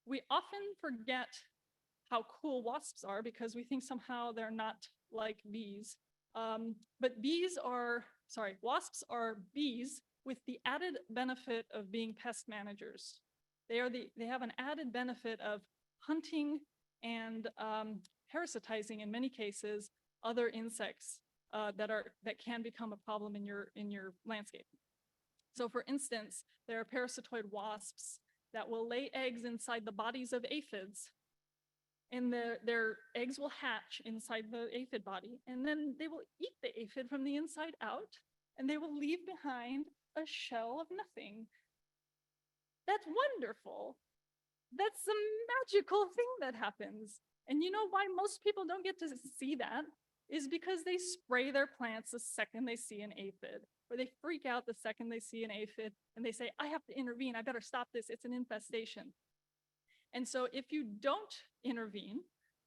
We often forget how cool wasps are because we think somehow they're not like bees. But wasps are bees with the added benefit of being pest managers. They have an added benefit of hunting and parasitizing, in many cases, other insects that can become a problem in your landscape. So for instance, there are parasitoid wasps that will lay eggs inside the bodies of aphids, and their eggs will hatch inside the aphid body, and then they will eat the aphid from the inside out, and they will leave behind a shell of nothing. That's wonderful. That's a magical thing that happens. And you know why most people don't get to see that? Is because they spray their plants the second they see an aphid, or they freak out the second they see an aphid, and they say, I have to intervene, I better stop this, it's an infestation. And so if you don't intervene,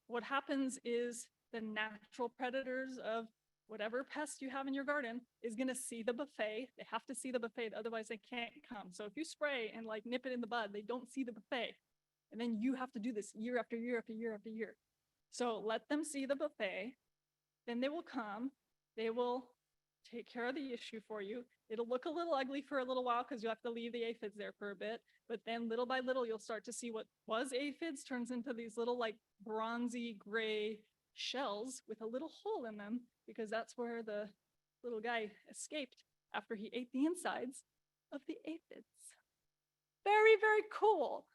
what happens is the natural predators of whatever pest you have in your garden is going to see the buffet. They have to see the buffet, otherwise they can't come. So if you spray and like nip it in the bud, they don't see the buffet. And then you have to do this year after year after year after year. So let them see the buffet, then they will come, they will take care of the issue for you. It'll look a little ugly for a little while because you have to leave the aphids there for a bit, but then little by little, you'll start to see what was aphids turns into these little like bronzy gray shells with a little hole in them, because that's where the little guy escaped after he ate the insides of the aphids. Very, very cool.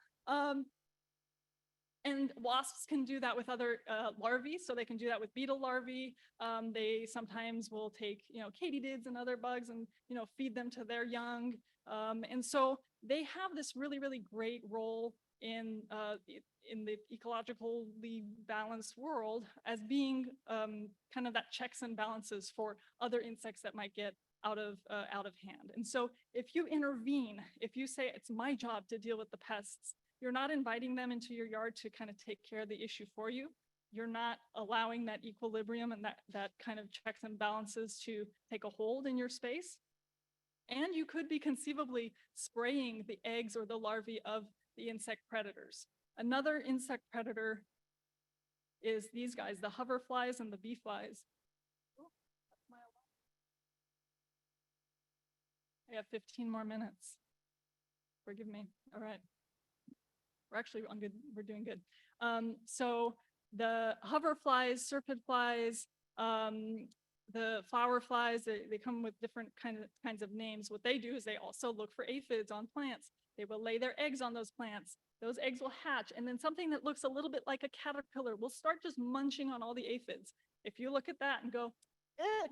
And wasps can do that with other larvae, so they can do that with beetle larvae. They sometimes will take, katydids and other bugs and, feed them to their young. And so they have this really, really great role in the ecologically balanced world as being kind of that checks and balances for other insects that might get out of hand. And so if you intervene, if you say it's my job to deal with the pests, you're not inviting them into your yard to kind of take care of the issue for you. You're not allowing that equilibrium and that kind of checks and balances to take a hold in your space. And you could be conceivably spraying the eggs or the larvae of the insect predators. Another insect predator is these guys, the hoverflies and the bee flies. Oh, that's my alarm. I have 15 more minutes. Forgive me. All right. We're actually on good. We're doing good. So the hoverflies, serpent flies, the flower flies, they come with different kinds of names. What they do is they also look for aphids on plants. They will lay their eggs on those plants. Those eggs will hatch, and then something that looks a little bit like a caterpillar will start just munching on all the aphids. If you look at that and go,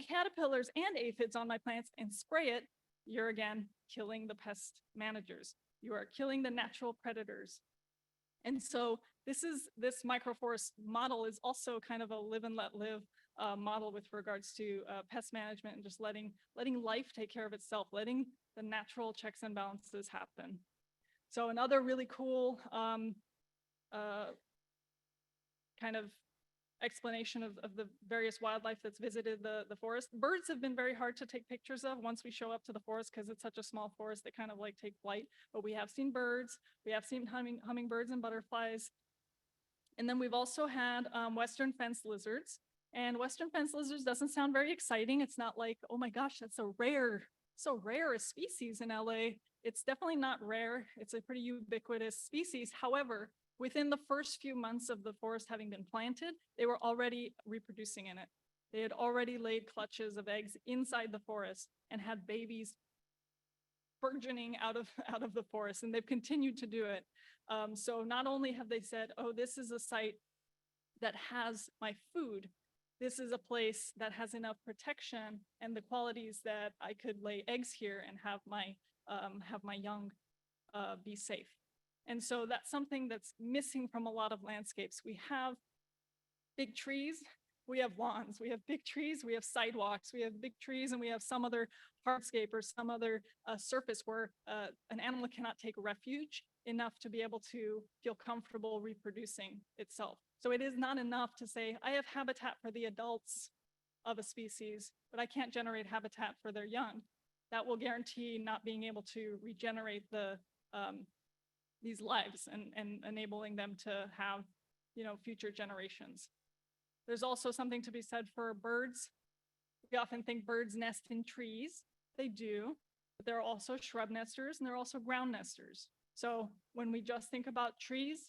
caterpillars and aphids on my plants, and spray it, you're again killing the pest managers. You are killing the natural predators. And so this microforest model is also kind of a live and let live model with regards to pest management and just letting life take care of itself, letting the natural checks and balances happen. So another really cool kind of explanation of the various wildlife that's visited the forest. Birds have been very hard to take pictures of once we show up to the forest because it's such a small forest, they kind of like take flight, but we have seen birds, we have seen hummingbirds and butterflies. And then we've also had western fence lizards. And western fence lizards doesn't sound very exciting. It's not like, oh my gosh, that's so rare a species in LA. It's definitely not rare. It's a pretty ubiquitous species. However, within the first few months of the forest having been planted, they were already reproducing in it. They had already laid clutches of eggs inside the forest and had babies burgeoning out of the forest, and they've continued to do it. So not only have they said, oh, this is a site that has my food, this is a place that has enough protection and the qualities that I could lay eggs here and have my young be safe. And so that's something that's missing from a lot of landscapes. We have big trees, we have lawns, we have big trees, we have sidewalks, we have big trees, and we have some other hardscape or some other surface where an animal cannot take refuge enough to be able to feel comfortable reproducing itself. So it is not enough to say, I have habitat for the adults of a species, but I can't generate habitat for their young. That will guarantee not being able to regenerate these lives and enabling them to have, future generations. There's also something to be said for birds. We often think birds nest in trees. They do, but there are also shrub nesters and there are also ground nesters. So when we just think about trees,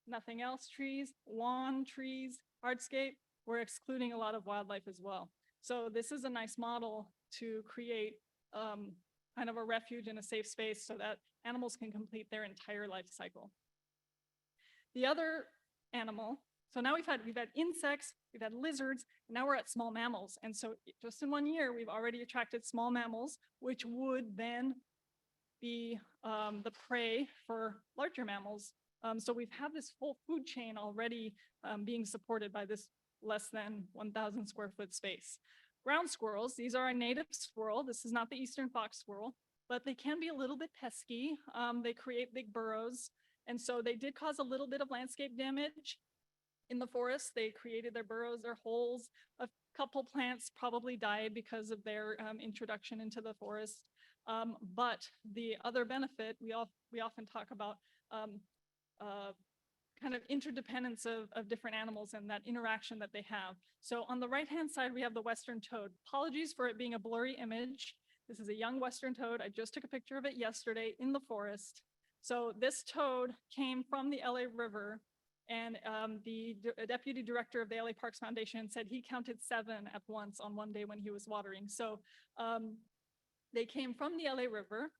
nothing else trees, lawn trees, hardscape, we're excluding a lot of wildlife as well. So this is a nice model to create kind of a refuge and a safe space so that animals can complete their entire life cycle. The other animal, so now we've had insects, we've had lizards, and now we're at small mammals. And so just in 1 year, we've already attracted small mammals, which would then be the prey for larger mammals. So we've had this whole food chain already being supported by this less than 1,000 square foot space. Ground squirrels, these are a native squirrel. This is not the eastern fox squirrel, but they can be a little bit pesky. They create big burrows. And so they did cause a little bit of landscape damage in the forest. They created their burrows, their holes. A couple plants probably died because of their introduction into the forest. But the other benefit, we often talk about kind of interdependence of different animals and that interaction that they have. So on the right-hand side, we have the western toad. Apologies for it being a blurry image. This is a young western toad. I just took a picture of it yesterday in the forest. So this toad came from the LA River, and the deputy director of the LA Parks Foundation said he counted 7 at once on one day when he was watering. So they came from the LA River,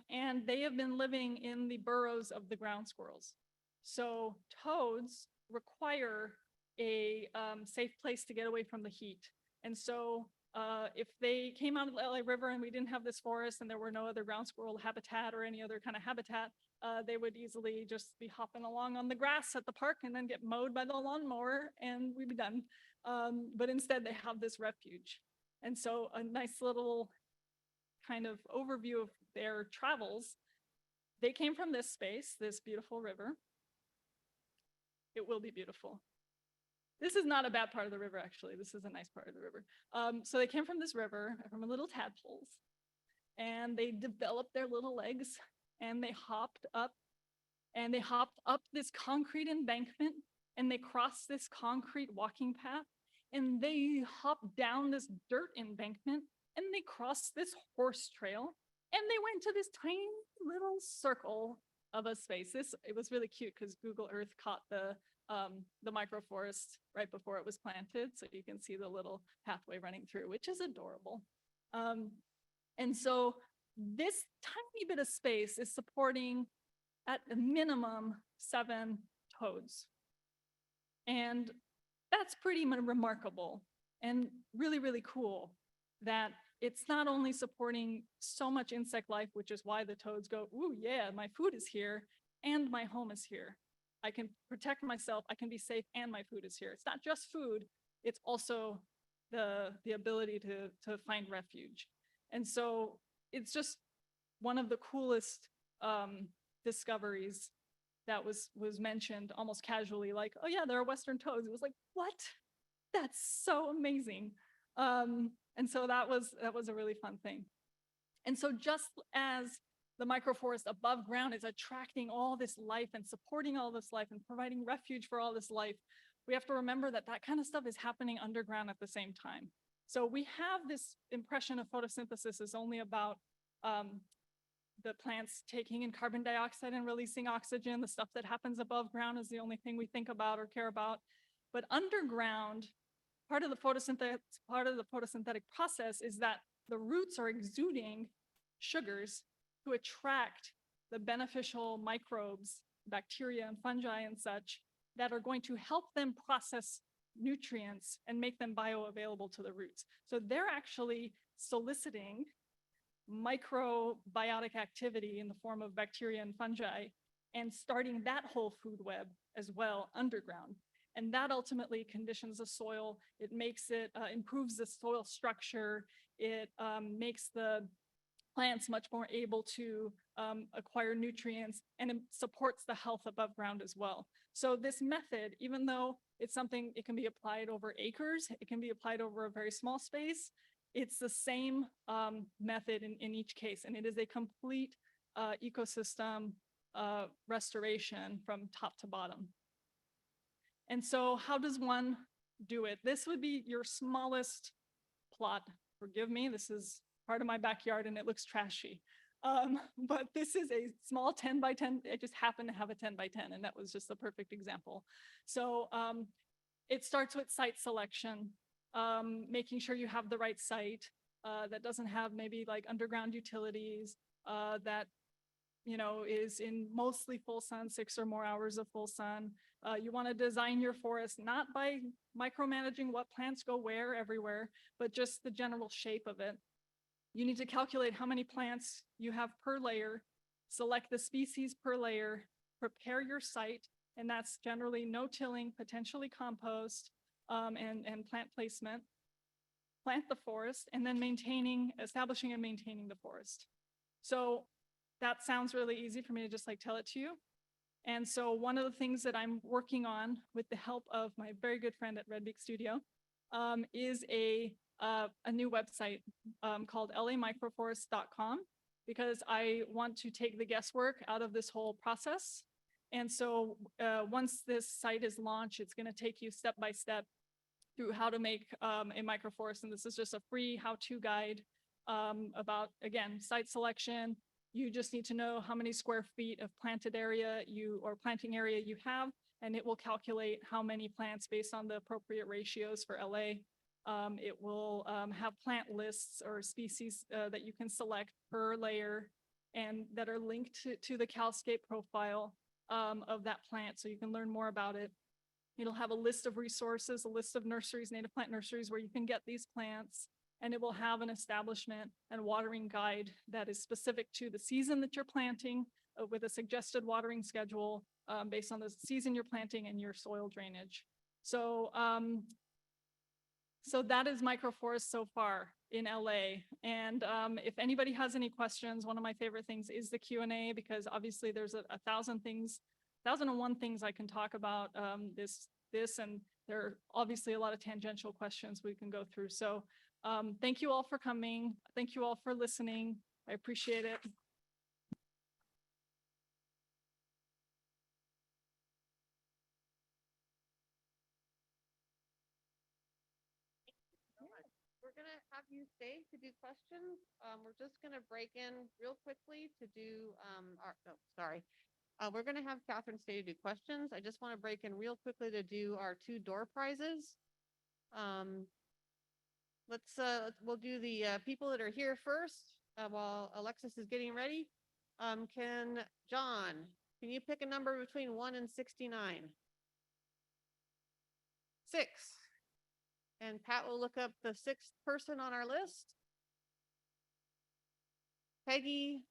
and they have been living in the burrows of the ground squirrels. So toads require a safe place to get away from the heat. And so If they came out of the LA River and we didn't have this forest and there were no other ground squirrel habitat or any other kind of habitat, they would easily just be hopping along on the grass at the park and then get mowed by the lawnmower and we'd be done. But instead they have this refuge. And so a nice little kind of overview of their travels. They came from this space, this beautiful river. It will be beautiful. This is not a bad part of the river, actually. This is a nice part of the river. So they came from this river, from little tadpoles, and they developed their little legs, and they hopped up this concrete embankment, and they crossed this concrete walking path, and they hopped down this dirt embankment, and they crossed this horse trail, and they went to this tiny little circle of a space. It was really cute because Google Earth caught the microforest right before it was planted. So you can see the little pathway running through, which is adorable. And so this tiny bit of space is supporting at a minimum 7 toads. And that's pretty remarkable and really, really cool that it's not only supporting so much insect life, which is why the toads go, ooh, yeah, my food is here and my home is here. I can protect myself, I can be safe, and my food is here. It's not just food, it's also the ability to find refuge. And so it's just one of the coolest discoveries that was mentioned almost casually, like, oh yeah, there are Western toads. It was like, what? That's so amazing. And so that was a really fun thing. And so just as the microforest above ground is attracting all this life and supporting all this life and providing refuge for all this life, we have to remember that that kind of stuff is happening underground at the same time. So we have this impression of photosynthesis is only about the plants taking in carbon dioxide and releasing oxygen. The stuff that happens above ground is the only thing we think about or care about. But underground, part of the photosynthetic process is that the roots are exuding sugars to attract the beneficial microbes, bacteria and fungi and such, that are going to help them process nutrients and make them bioavailable to the roots. So they're actually soliciting microbiotic activity in the form of bacteria and fungi and starting that whole food web as well underground. And that ultimately conditions the soil. It makes it, improves the soil structure. It makes the plants much more able to acquire nutrients, and it supports the health above ground as well. So this method, even though it's something, it can be applied over acres, it can be applied over a very small space, it's the same method in each case, and it is a complete ecosystem restoration from top to bottom. And so how does one do it? This would be your smallest plot. Forgive me, this is part of my backyard and it looks trashy. But this is a small 10 by 10. I just happen to have a 10 by 10 and that was just the perfect example. So it starts with site selection, making sure you have the right site that doesn't have maybe like underground utilities, that is in mostly full sun, 6 or more hours of full sun. You want to design your forest not by micromanaging what plants go where everywhere, but just the general shape of it. You need to calculate how many plants you have per layer, select the species per layer, prepare your site, and that's generally no tilling, potentially compost, and plant placement. Plant the forest, and then establishing and maintaining the forest. So that sounds really easy for me to just like tell it to you. And so one of the things that I'm working on with the help of my very good friend at Red Beak Studio is a new website called lamicroforest.com, because I want to take the guesswork out of this whole process. And so once this site is launched, it's going to take you step by step through how to make a microforest. And this is just a free how-to guide about, again, site selection. You just need to know how many square feet of planted area or planting area you have, and it will calculate how many plants based on the appropriate ratios for LA. It will have plant lists or species that you can select per layer and that are linked to the CalScape profile of that plant, so you can learn more about it. It'll have a list of resources, a list of nurseries, native plant nurseries where you can get these plants, and it will have an establishment and watering guide that is specific to the season that you're planting, with a suggested watering schedule based on the season you're planting and your soil drainage. So, so that is microforest so far in LA. And if anybody has any questions, one of my favorite things is the Q&A, because obviously there's a thousand things, 1,001 things I can talk about this, and there are obviously a lot of tangential questions we can go through. So thank you all for coming. Thank you all for listening. I appreciate it. We're going to have you stay to do questions. We're just going to break in real quickly to do we're going to have Katherine stay to do questions. I just want to break in real quickly to do our 2 door prizes. We'll do the people that are here first while Alexis is getting ready. John, can you pick a number between 1 and 69? 6. And Pat will look up the 6th person on our list. Peggy.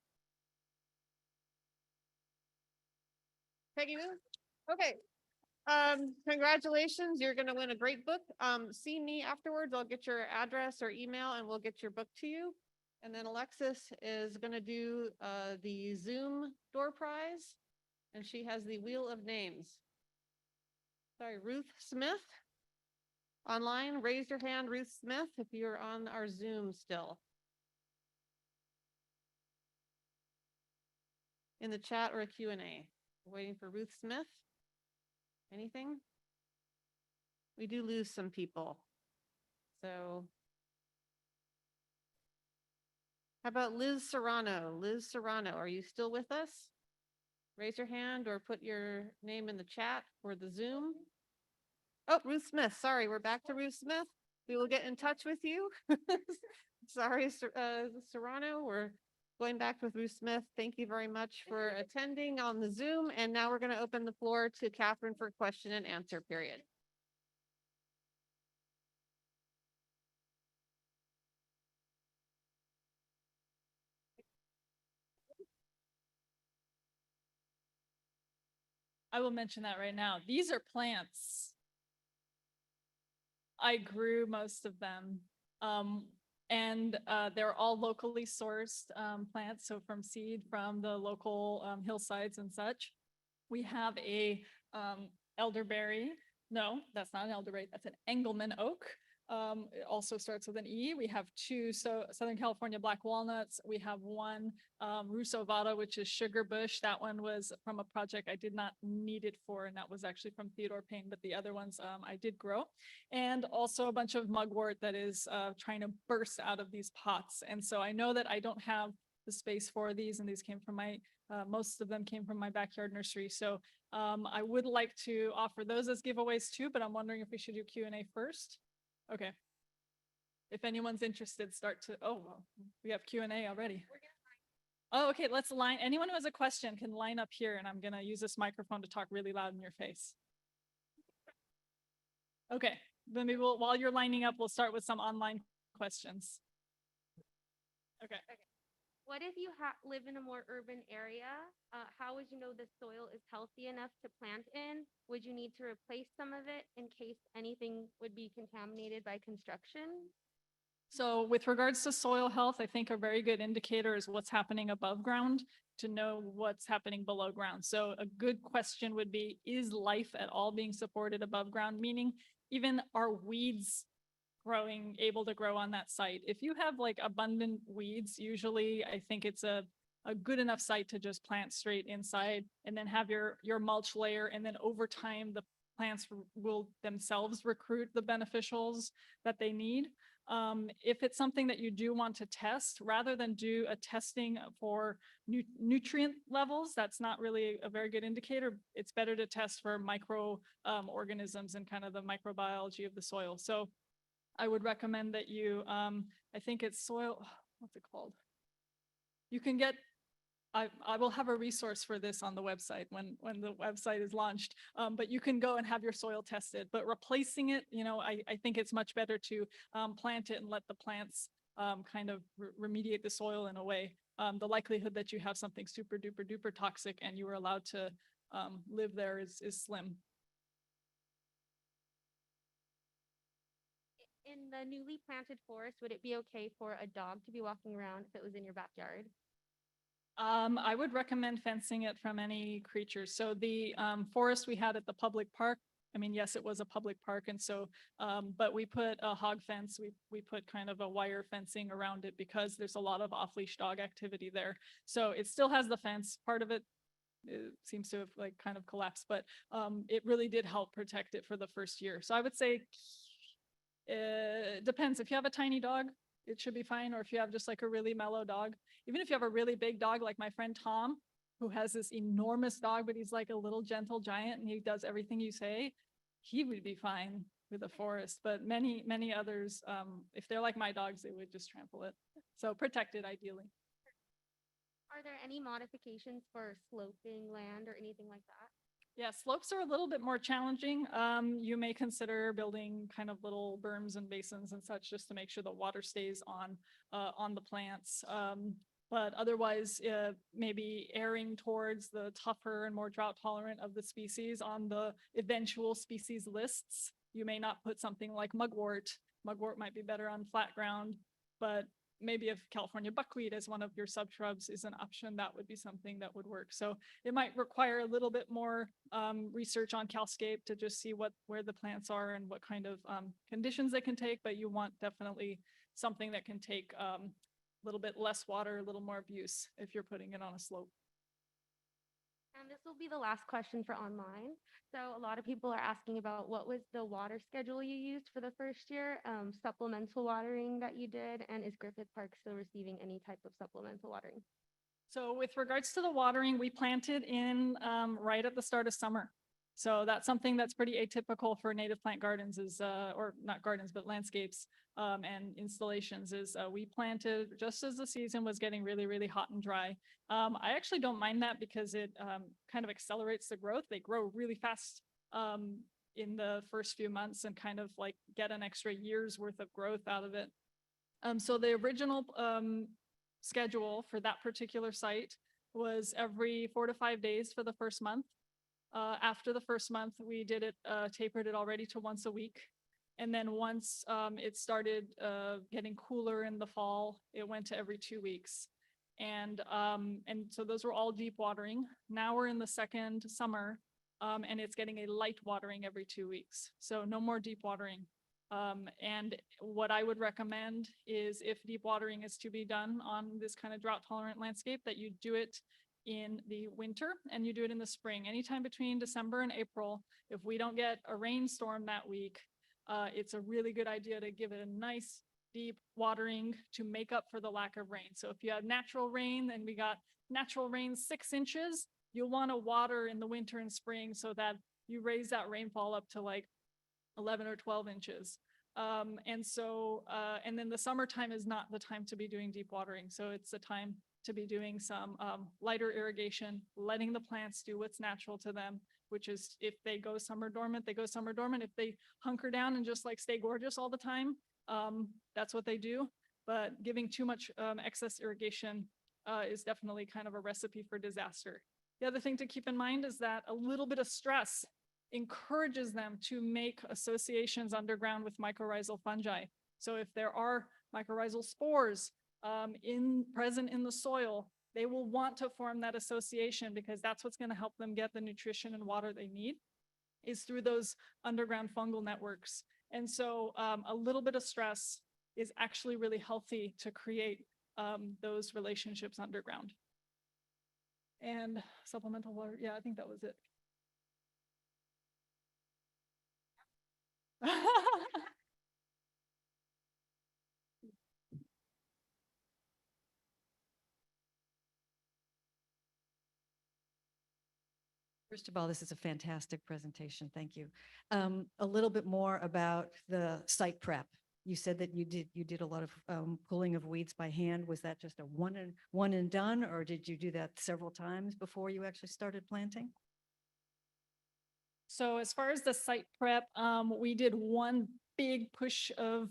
Peggy Wu? Okay. Congratulations. You're going to win a great book. See me afterwards. I'll get your address or email and we'll get your book to you. And then Alexis is going to do the Zoom door prize. And she has the wheel of names. Sorry, Ruth Smith. Online, raise your hand, Ruth Smith, if you're on our Zoom still. In the chat or a Q&A. Waiting for Ruth Smith. Anything? We do lose some people. So how about Liz Serrano? Liz Serrano, are you still with us? Raise your hand or put your name in the chat or the Zoom. Oh, Ruth Smith. Sorry, we're back to Ruth Smith. We will get in touch with you. Sorry, Serrano. We're going back with Ruth Smith. Thank you very much for attending on the Zoom. And now we're going to open the floor to Katherine for question and answer period. I will mention that right now. These are plants. I grew most of them. And they're all locally sourced plants. So from seed, from the local hillsides and such. We have a elderberry. No, that's not an elderberry. That's an Engelmann oak. It also starts with an E. We have 2 Southern California black walnuts. We have 1 Russo Vada, which is sugar bush. That one was from a project I did not need it for, and that was actually from Theodore Payne, but the other ones I did grow. And also a bunch of mugwort that is trying to burst out of these pots. And so I know that I don't have the space for these, and these came from my, most of them came from my backyard nursery. So I would like to offer those as giveaways too, but I'm wondering if we should do Q&A first. Okay. If anyone's interested, well, we have Q&A already. Oh, okay, let's line. Anyone who has a question can line up here, and I'm gonna use this microphone to talk really loud in your face. Okay, then while you're lining up, we'll start with some online questions. Okay. What if you live in a more urban area? How would you know the soil is healthy enough to plant in? Would you need to replace some of it in case anything would be contaminated by construction? So with regards to soil health, I think a very good indicator is what's happening above ground to know what's happening below ground. So a good question would be, is life at all being supported above ground? Meaning even are weeds able to grow on that site? If you have like abundant weeds, usually I think it's a good enough site to just plant straight inside and then have your mulch layer. And then over time, the plants will themselves recruit the beneficials that they need. If it's something that you do want to test, rather than do a testing for nutrient levels, that's not really a very good indicator. It's better to test for micro organisms and kind of the microbiology of the soil. So I would recommend that you, I think it's soil, what's it called? You can get I will have a resource for this on the website when the website is launched. But you can go and have your soil tested, but replacing it, I think it's much better to plant it and let the plants kind of remediate the soil in a way. The likelihood that you have something super duper duper toxic and you are allowed to live there is slim. In the newly planted forest, would it be okay for a dog to be walking around if it was in your backyard? I would recommend fencing it from any creatures. So the forest we had at the public park, I mean, yes, it was a public park. And so, but we put a hog fence, we put kind of a wire fencing around it because there's a lot of off-leash dog activity there. So it still has the fence. Part of it seems to have like kind of collapsed, but it really did help protect it for the first year. So I would say it depends. If you have a tiny dog, it should be fine. Or if you have just like a really mellow dog, even if you have a really big dog, like my friend Tom, who has this enormous dog, but he's like a little gentle giant and he does everything you say, he would be fine with the forest. But many, many others, if they're like my dogs, they would just trample it. So protected ideally. Are there any modifications for sloping land or anything like that? Yeah, slopes are a little bit more challenging. You may consider building kind of little berms and basins and such just to make sure the water stays on the plants. But otherwise, maybe erring towards the tougher and more drought tolerant of the species on the eventual species lists. You may not put something like mugwort. Mugwort might be better on flat ground, but maybe if California buckwheat as one of your subshrubs is an option, that would be something that would work. So it might require a little bit more research on Calscape to just see where the plants are and what kind of conditions they can take, but you want definitely something that can take a little bit less water, a little more abuse if you're putting it on a slope. And this will be the last question for online. So a lot of people are asking about what was the water schedule you used for the first year, supplemental watering that you did, and is Griffith Park still receiving any type of supplemental watering? So with regards to the watering, we planted in right at the start of summer. So that's something that's pretty atypical for native plant gardens is, or not gardens, but landscapes and installations is we planted just as the season was getting really, really hot and dry. I actually don't mind that because it kind of accelerates the growth. They grow really fast in the first few months and kind of like get an extra year's worth of growth out of it. So the original schedule for that particular site was every 4 to 5 days for the first month. After the first month, we did it, tapered it already to once a week. And then once it started getting cooler in the fall, it went to every 2 weeks. And so those were all deep watering. Now we're in the second summer and it's getting a light watering every 2 weeks. So no more deep watering. And what I would recommend is if deep watering is to be done on this kind of drought tolerant landscape, that you do it in the winter and you do it in the spring. Anytime between December and April, if we don't get a rainstorm that week, it's a really good idea to give it a nice deep watering to make up for the lack of rain. So if you have natural rain and we got natural rain 6 inches, you'll want to water in the winter and spring so that you raise that rainfall up to like 11 or 12 inches. And then the summertime is not the time to be doing deep watering. So it's the time to be doing some lighter irrigation, letting the plants do what's natural to them, which is if they go summer dormant, they go summer dormant. If they hunker down and just like stay gorgeous all the time, that's what they do. But giving too much excess irrigation is definitely kind of a recipe for disaster. The other thing to keep in mind is that a little bit of stress encourages them to make associations underground with mycorrhizal fungi. So if there are mycorrhizal spores present in the soil, they will want to form that association because that's what's going to help them get the nutrition and water they need is through those underground fungal networks. And so a little bit of stress is actually really healthy to create those relationships underground. And supplemental water, yeah, I think that was it. First of all, this is a fantastic presentation. Thank you. A little bit more about the site prep. you said that you did a lot of pulling of weeds by hand. Was that just a one and done, or did you do that several times before you actually started planting? So as far as the site prep, we did one big push of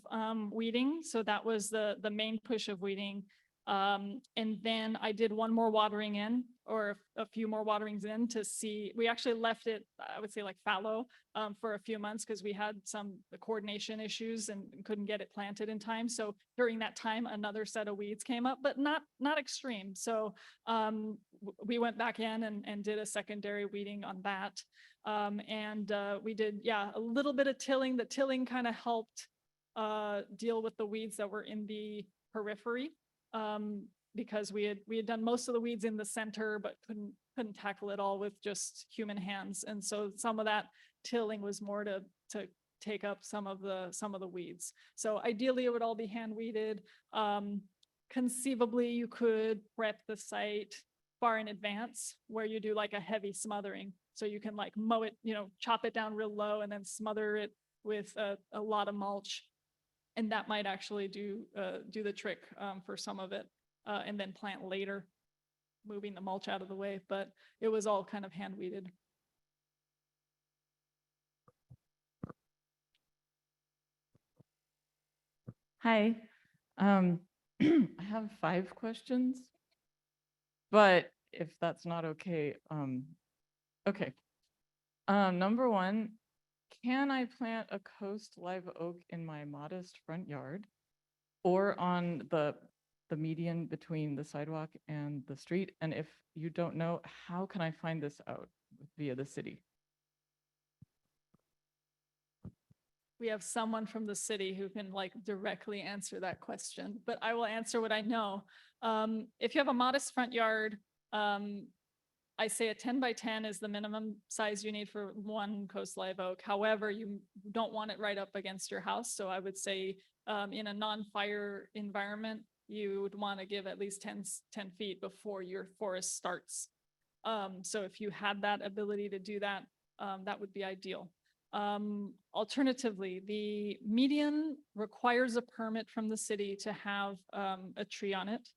weeding. So that was the main push of weeding. And then I did one more watering in, or a few more waterings in, to see. We actually left it, I would say, like fallow for a few months because we had some coordination issues and couldn't get it planted in time. So during that time, another set of weeds came up, but not extreme. So we went back in and did a secondary weeding on that. We did, a little bit of tilling. The tilling kind of helped deal with the weeds that were in the periphery, because we had done most of the weeds in the center, but couldn't tackle it all with just human hands. And so some of that tilling was more to take up some of the weeds. So ideally it would all be hand weeded. Conceivably you could prep the site far in advance where you do like a heavy smothering. So you can like mow it, chop it down real low and then smother it with a lot of mulch. And that might actually do the trick for some of it, and then plant later, moving the mulch out of the way. But it was all kind of hand weeded. Hi. I have 5 questions, but if that's not okay, okay. Number 1, can I plant a coast live oak in my modest front yard or on the median between the sidewalk and the street? And if you don't know, how can I find this out via the city? We have someone from the city who can like directly answer that question, but I will answer what I know. If you have a modest front yard, I say a 10 by 10 is the minimum size you need for one coast live oak. However, you don't want it right up against your house. So I would say in a non-fire environment, you would want to give at least 10 feet before your forest starts. So if you had that ability to do that, that would be ideal. Alternatively, the median requires a permit from the city to have a tree on it.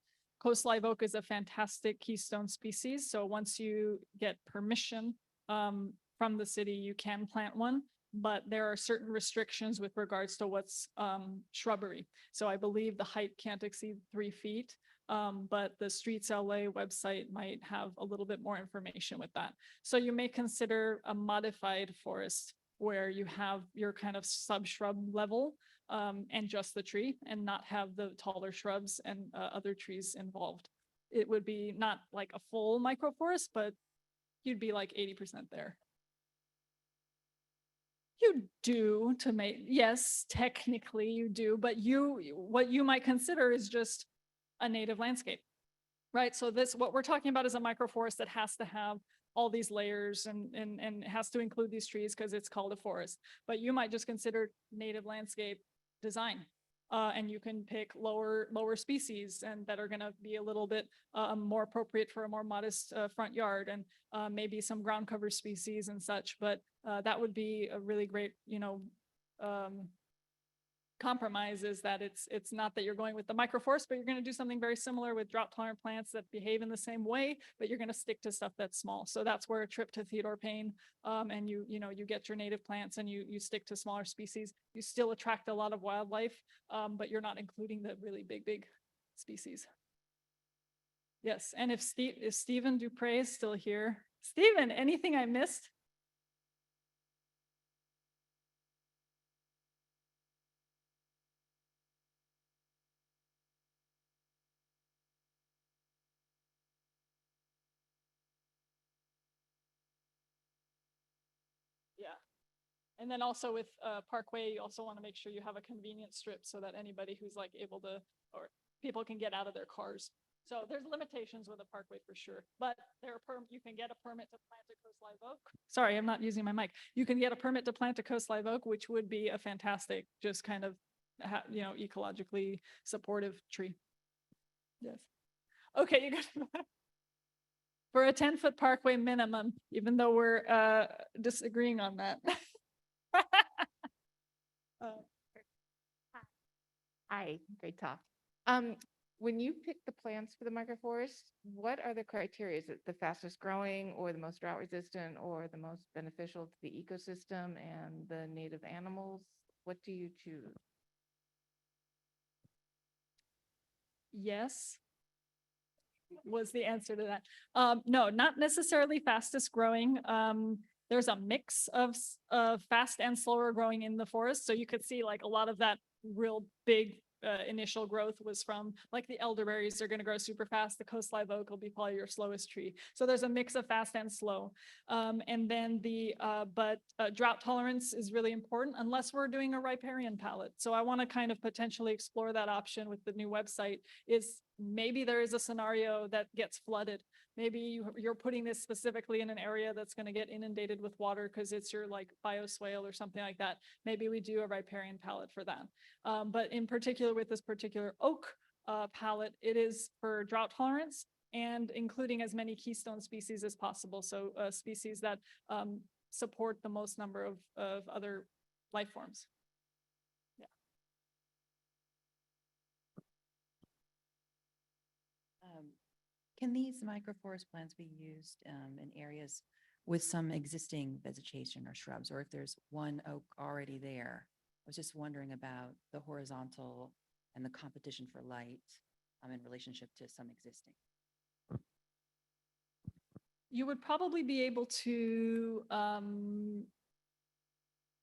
Coast live oak is a fantastic keystone species. So once you get permission from the city, you can plant one, but there are certain restrictions with regards to what's shrubbery. So I believe the height can't exceed 3 feet, but the Streets LA website might have a little bit more information with that. So you may consider a modified forest where you have your kind of sub-shrub level and just the tree and not have the taller shrubs and other trees involved. It would be not like a full microforest, but you'd be like 80% there. You do to make, yes, technically you do, but what you might consider is just a native landscape, right? So what we're talking about is a microforest that has to have all these layers and has to include these trees because it's called a forest. But you might just consider native landscape design. And you can pick lower species and that are going to be a little bit more appropriate for a more modest front yard, and maybe some ground cover species and such. But that would be a really great, compromise, is that it's not that you're going with the microforest, but you're going to do something very similar with drought tolerant plants that behave in the same way, but you're going to stick to stuff that's small. So that's where a trip to Theodore Payne, and you get your native plants and you stick to smaller species. You still attract a lot of wildlife, but you're not including the really big species. Yes, and if Stephen Dupre is still here, Stephen, anything I missed? Yeah. And then also with Parkway, you also want to make sure you have a convenience strip so that anybody who's like able to, or people can get out of their cars. So there's limitations with a Parkway for sure, but you can get a permit to plant a coast live oak. Sorry, I'm not using my mic. You can get a permit to plant a coast live oak, which would be a fantastic, just kind of, ecologically supportive tree. Yes. Okay, you got for a 10-foot Parkway minimum, even though we're disagreeing on that. Hi, great talk. When you pick the plants for the microforest, what are the criteria? Is it the fastest growing or the most drought resistant or the most beneficial to the ecosystem and the native animals? What do you choose? Yes, was the answer to that. No, not necessarily fastest growing. There's a mix of fast and slower growing in the forest. So you could see like a lot of that real big initial growth was from like the elderberries are going to grow super fast. The coast live oak will be probably your slowest tree. So there's a mix of fast and slow. And then drought tolerance is really important unless we're doing a riparian palette. So I want to kind of potentially explore that option with the new website. Is maybe there is a scenario that gets flooded. Maybe you're putting this specifically in an area that's going to get inundated with water because it's your like bioswale or something like that. Maybe we do a riparian palette for that. But in particular with this particular oak palette, it is for drought tolerance and including as many keystone species as possible. So species that support the most number of other life forms. Can these microforest plants be used in areas with some existing vegetation or shrubs, or if there's one oak already there? I was just wondering about the horizontal and the competition for light in relationship to some existing. You would probably be able to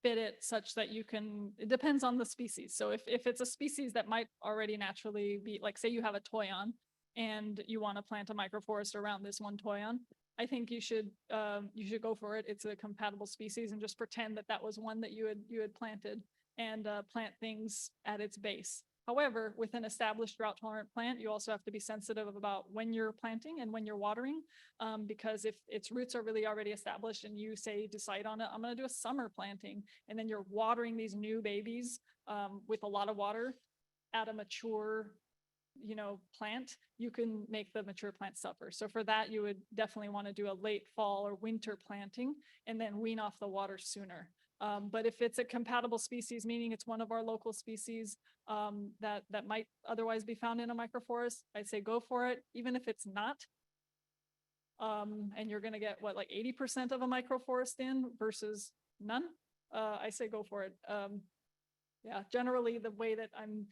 fit it such that you can, it depends on the species. So if it's a species that might already naturally be, like say you have a toyon and you want to plant a microforest around this one toyon, I think you should go for it. It's a compatible species and just pretend that that was one that you had planted and plant things at its base. However, with an established drought tolerant plant, you also have to be sensitive about when you're planting and when you're watering, because if its roots are really already established and you say decide on it, I'm going to do a summer planting, and then you're watering these new babies with a lot of water at a mature, plant, you can make the mature plant suffer. So for that, you would definitely want to do a late fall or winter planting and then wean off the water sooner. But if it's a compatible species, meaning it's one of our local species that might otherwise be found in a microforest, I'd say go for it, even if it's not. And you're going to get what, like 80% of a microforest in versus none. I say go for it. Yeah, generally the way that I'm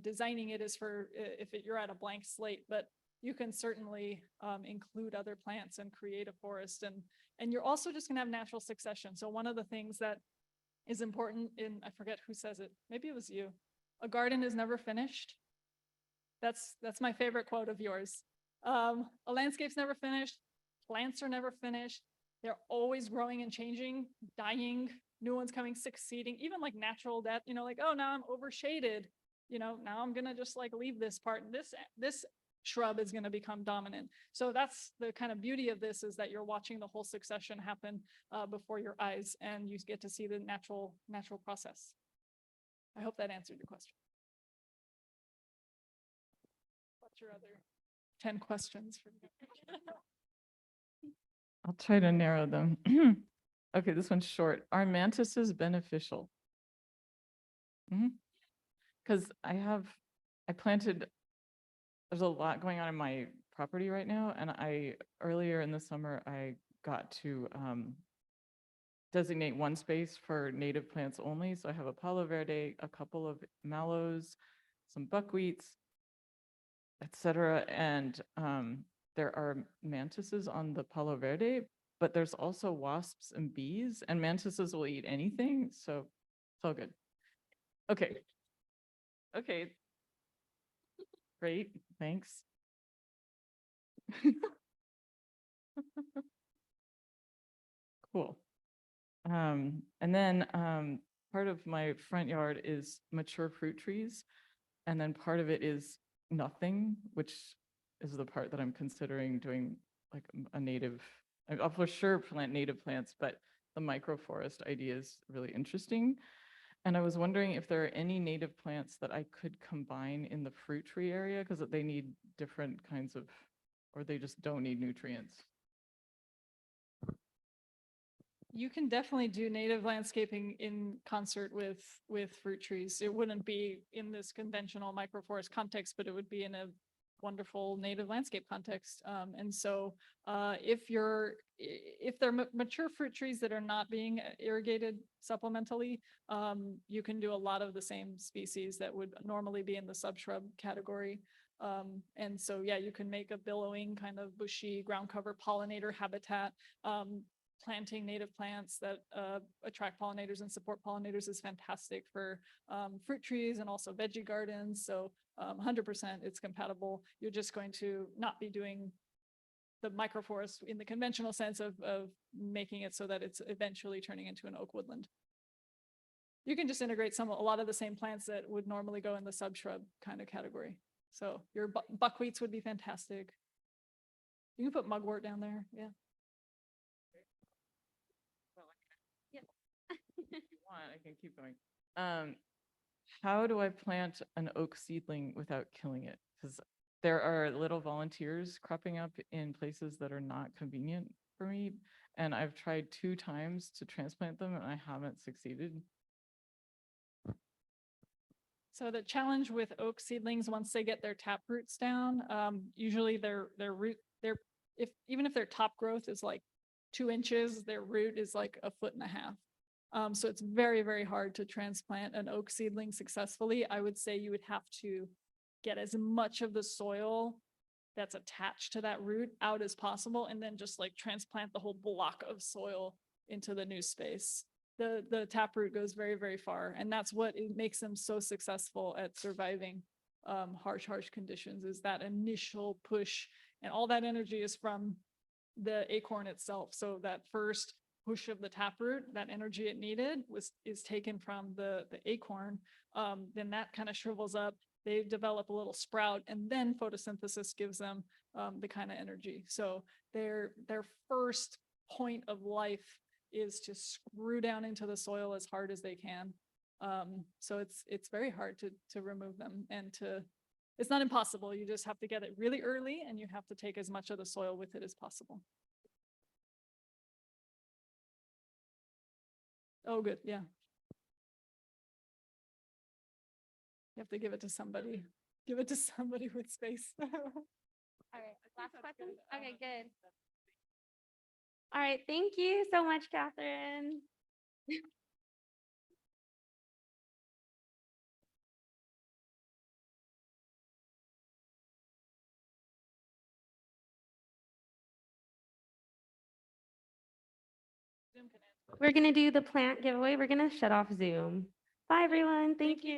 designing it is for if you're at a blank slate, but you can certainly include other plants and create a forest, and you're also just gonna have natural succession. So one of the things that is important I forget who says it, maybe it was you, a garden is never finished. That's my favorite quote of yours. A landscape's never finished, plants are never finished. They're always growing and changing, dying, new ones coming, succeeding, even like natural death, like, oh, now I'm overshaded. Now I'm going to just like leave this part. This shrub is going to become dominant. So that's the kind of beauty of this, is that you're watching the whole succession happen before your eyes, and you get to see the natural process. I hope that answered your question. What's your other 10 questions for me? I'll try to narrow them. Okay, this one's short. Are mantises beneficial? Because I planted, there's a lot going on in my property right now. And earlier in the summer, I got to designate one space for native plants only. So I have a Palo Verde, a couple of mallows, some buckwheats, etc. And there are mantises on the Palo Verde, but there's also wasps and bees, and mantises will eat anything. So it's all good. Okay. Okay. Great. Thanks. Cool. And then part of my front yard is mature fruit trees. And then part of it is nothing, which is the part that I'm considering doing like a native, I'll for sure plant native plants, but the microforest idea is really interesting. And I was wondering if there are any native plants that I could combine in the fruit tree area, because they need different kinds of, or they just don't need nutrients. You can definitely do native landscaping in concert with fruit trees. It wouldn't be in this conventional microforest context, but it would be in a wonderful native landscape context. And so if they're mature fruit trees that are not being irrigated supplementally, you can do a lot of the same species that would normally be in the subshrub category. And so, yeah, you can make a billowing kind of bushy ground cover pollinator habitat. Planting native plants that attract pollinators and support pollinators is fantastic for fruit trees and also veggie gardens. So 100% it's compatible. You're just going to not be doing the microforest in the conventional sense of making it so that it's eventually turning into an oak woodland. You can just integrate a lot of the same plants that would normally go in the subshrub kind of category. So your buckwheats would be fantastic. You can put mugwort down there, yeah. If you want, I can keep going. How do I plant an oak seedling without killing it? Because there are little volunteers cropping up in places that are not convenient for me. And I've tried 2 times to transplant them and I haven't succeeded. So the challenge with oak seedlings, once they get their tap roots down, usually even if their top growth is like 2 inches, their root is like 1.5 feet. So it's very, very hard to transplant an oak seedling successfully. I would say you would have to get as much of the soil that's attached to that root out as possible, and then just like transplant the whole block of soil into the new space. The taproot goes very, very far, and that's what makes them so successful at surviving harsh conditions, is that initial push, and all that energy is from the acorn itself. So that first push of the taproot, that energy it needed is taken from the acorn. Then that kind of shrivels up. They develop a little sprout, and then photosynthesis gives them the kind of energy. So their first point of life is to screw down into the soil as hard as they can. So it's very hard to remove them, and it's not impossible. You just have to get it really early, and you have to take as much of the soil with it as possible. Oh, good, yeah. You have to give it to somebody. Give it to somebody with space. All right, last question? Okay, good. All right, thank you so much, Catherine. We're gonna do the plant giveaway. We're gonna shut off Zoom. Bye, everyone. Thank you.